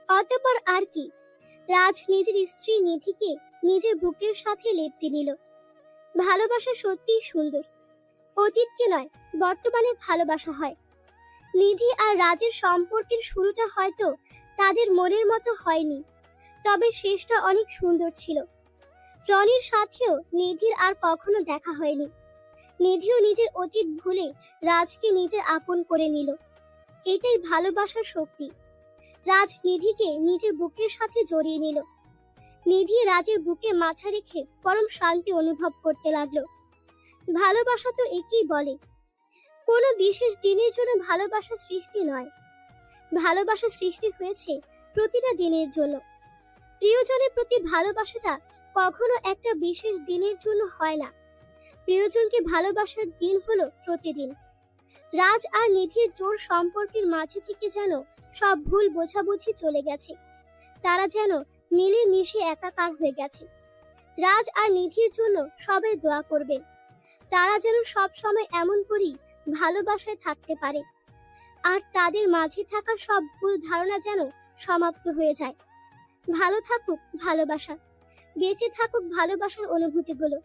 অতঃপর আর কি, রাজ নিজের স্ত্রী নিধিকে নিজের বুকের সাথে লেপ্টে নিল। ভালোবাসা সত্যিই সুন্দর। অতীতকে নয়, বর্তমানে ভালোবাসা হয়। নিধি আর রাজের সম্পর্কের শুরুটা হয়তো তাদের মনের মতো হয়নি, তবে শেষটা অনেক সুন্দর ছিল। রনির সাথেও নিধির আর কখনো দেখা হয়নি। নিধিও নিজের অতীত ভুলে রাজকে নিজের আপন করে নিল। এটাই ভালোবাসার শক্তি। রাজ নিধিকে নিজের বুকের সাথে জড়িয়ে নিল। নিধি রাজের বুকে মাথা রেখে পরম শান্তি অনুভব করতে লাগলো। ভালোবাসা তো একেই বলে। কোনো বিশেষ দিনের জন্য ভালোবাসা সৃষ্টি নয়, ভালোবাসা সৃষ্টি হয়েছে প্রতিটা দিনের জন্য। প্রিয়জনের প্রতি ভালোবাসাটা কখনো একটা বিশেষ দিনের জন্য হয় না। প্রিয়জনকে ভালোবাসার দিন হলো প্রতিদিন। রাজ আর নিধির জোর সম্পর্কের মাঝে থেকে যেন সব ভুল বোঝাবুঝি চলে গেছে। তারা যেন মিলে মিশে একাকার হয়ে গেছে। রাজ আর নিধির জন্য সবাই দোয়া করবেন। তারা যেন সব সময় এমন করেই ভালোবাসায় থাকতে পারে, আর তাদের মাঝে থাকা সব ভুল ধারণা যেন সমাপ্ত হয়ে যায়। ভালো থাকুক ভালোবাসা, বেঁচে থাকুক ভালোবাসার অনুভূতিগুলো।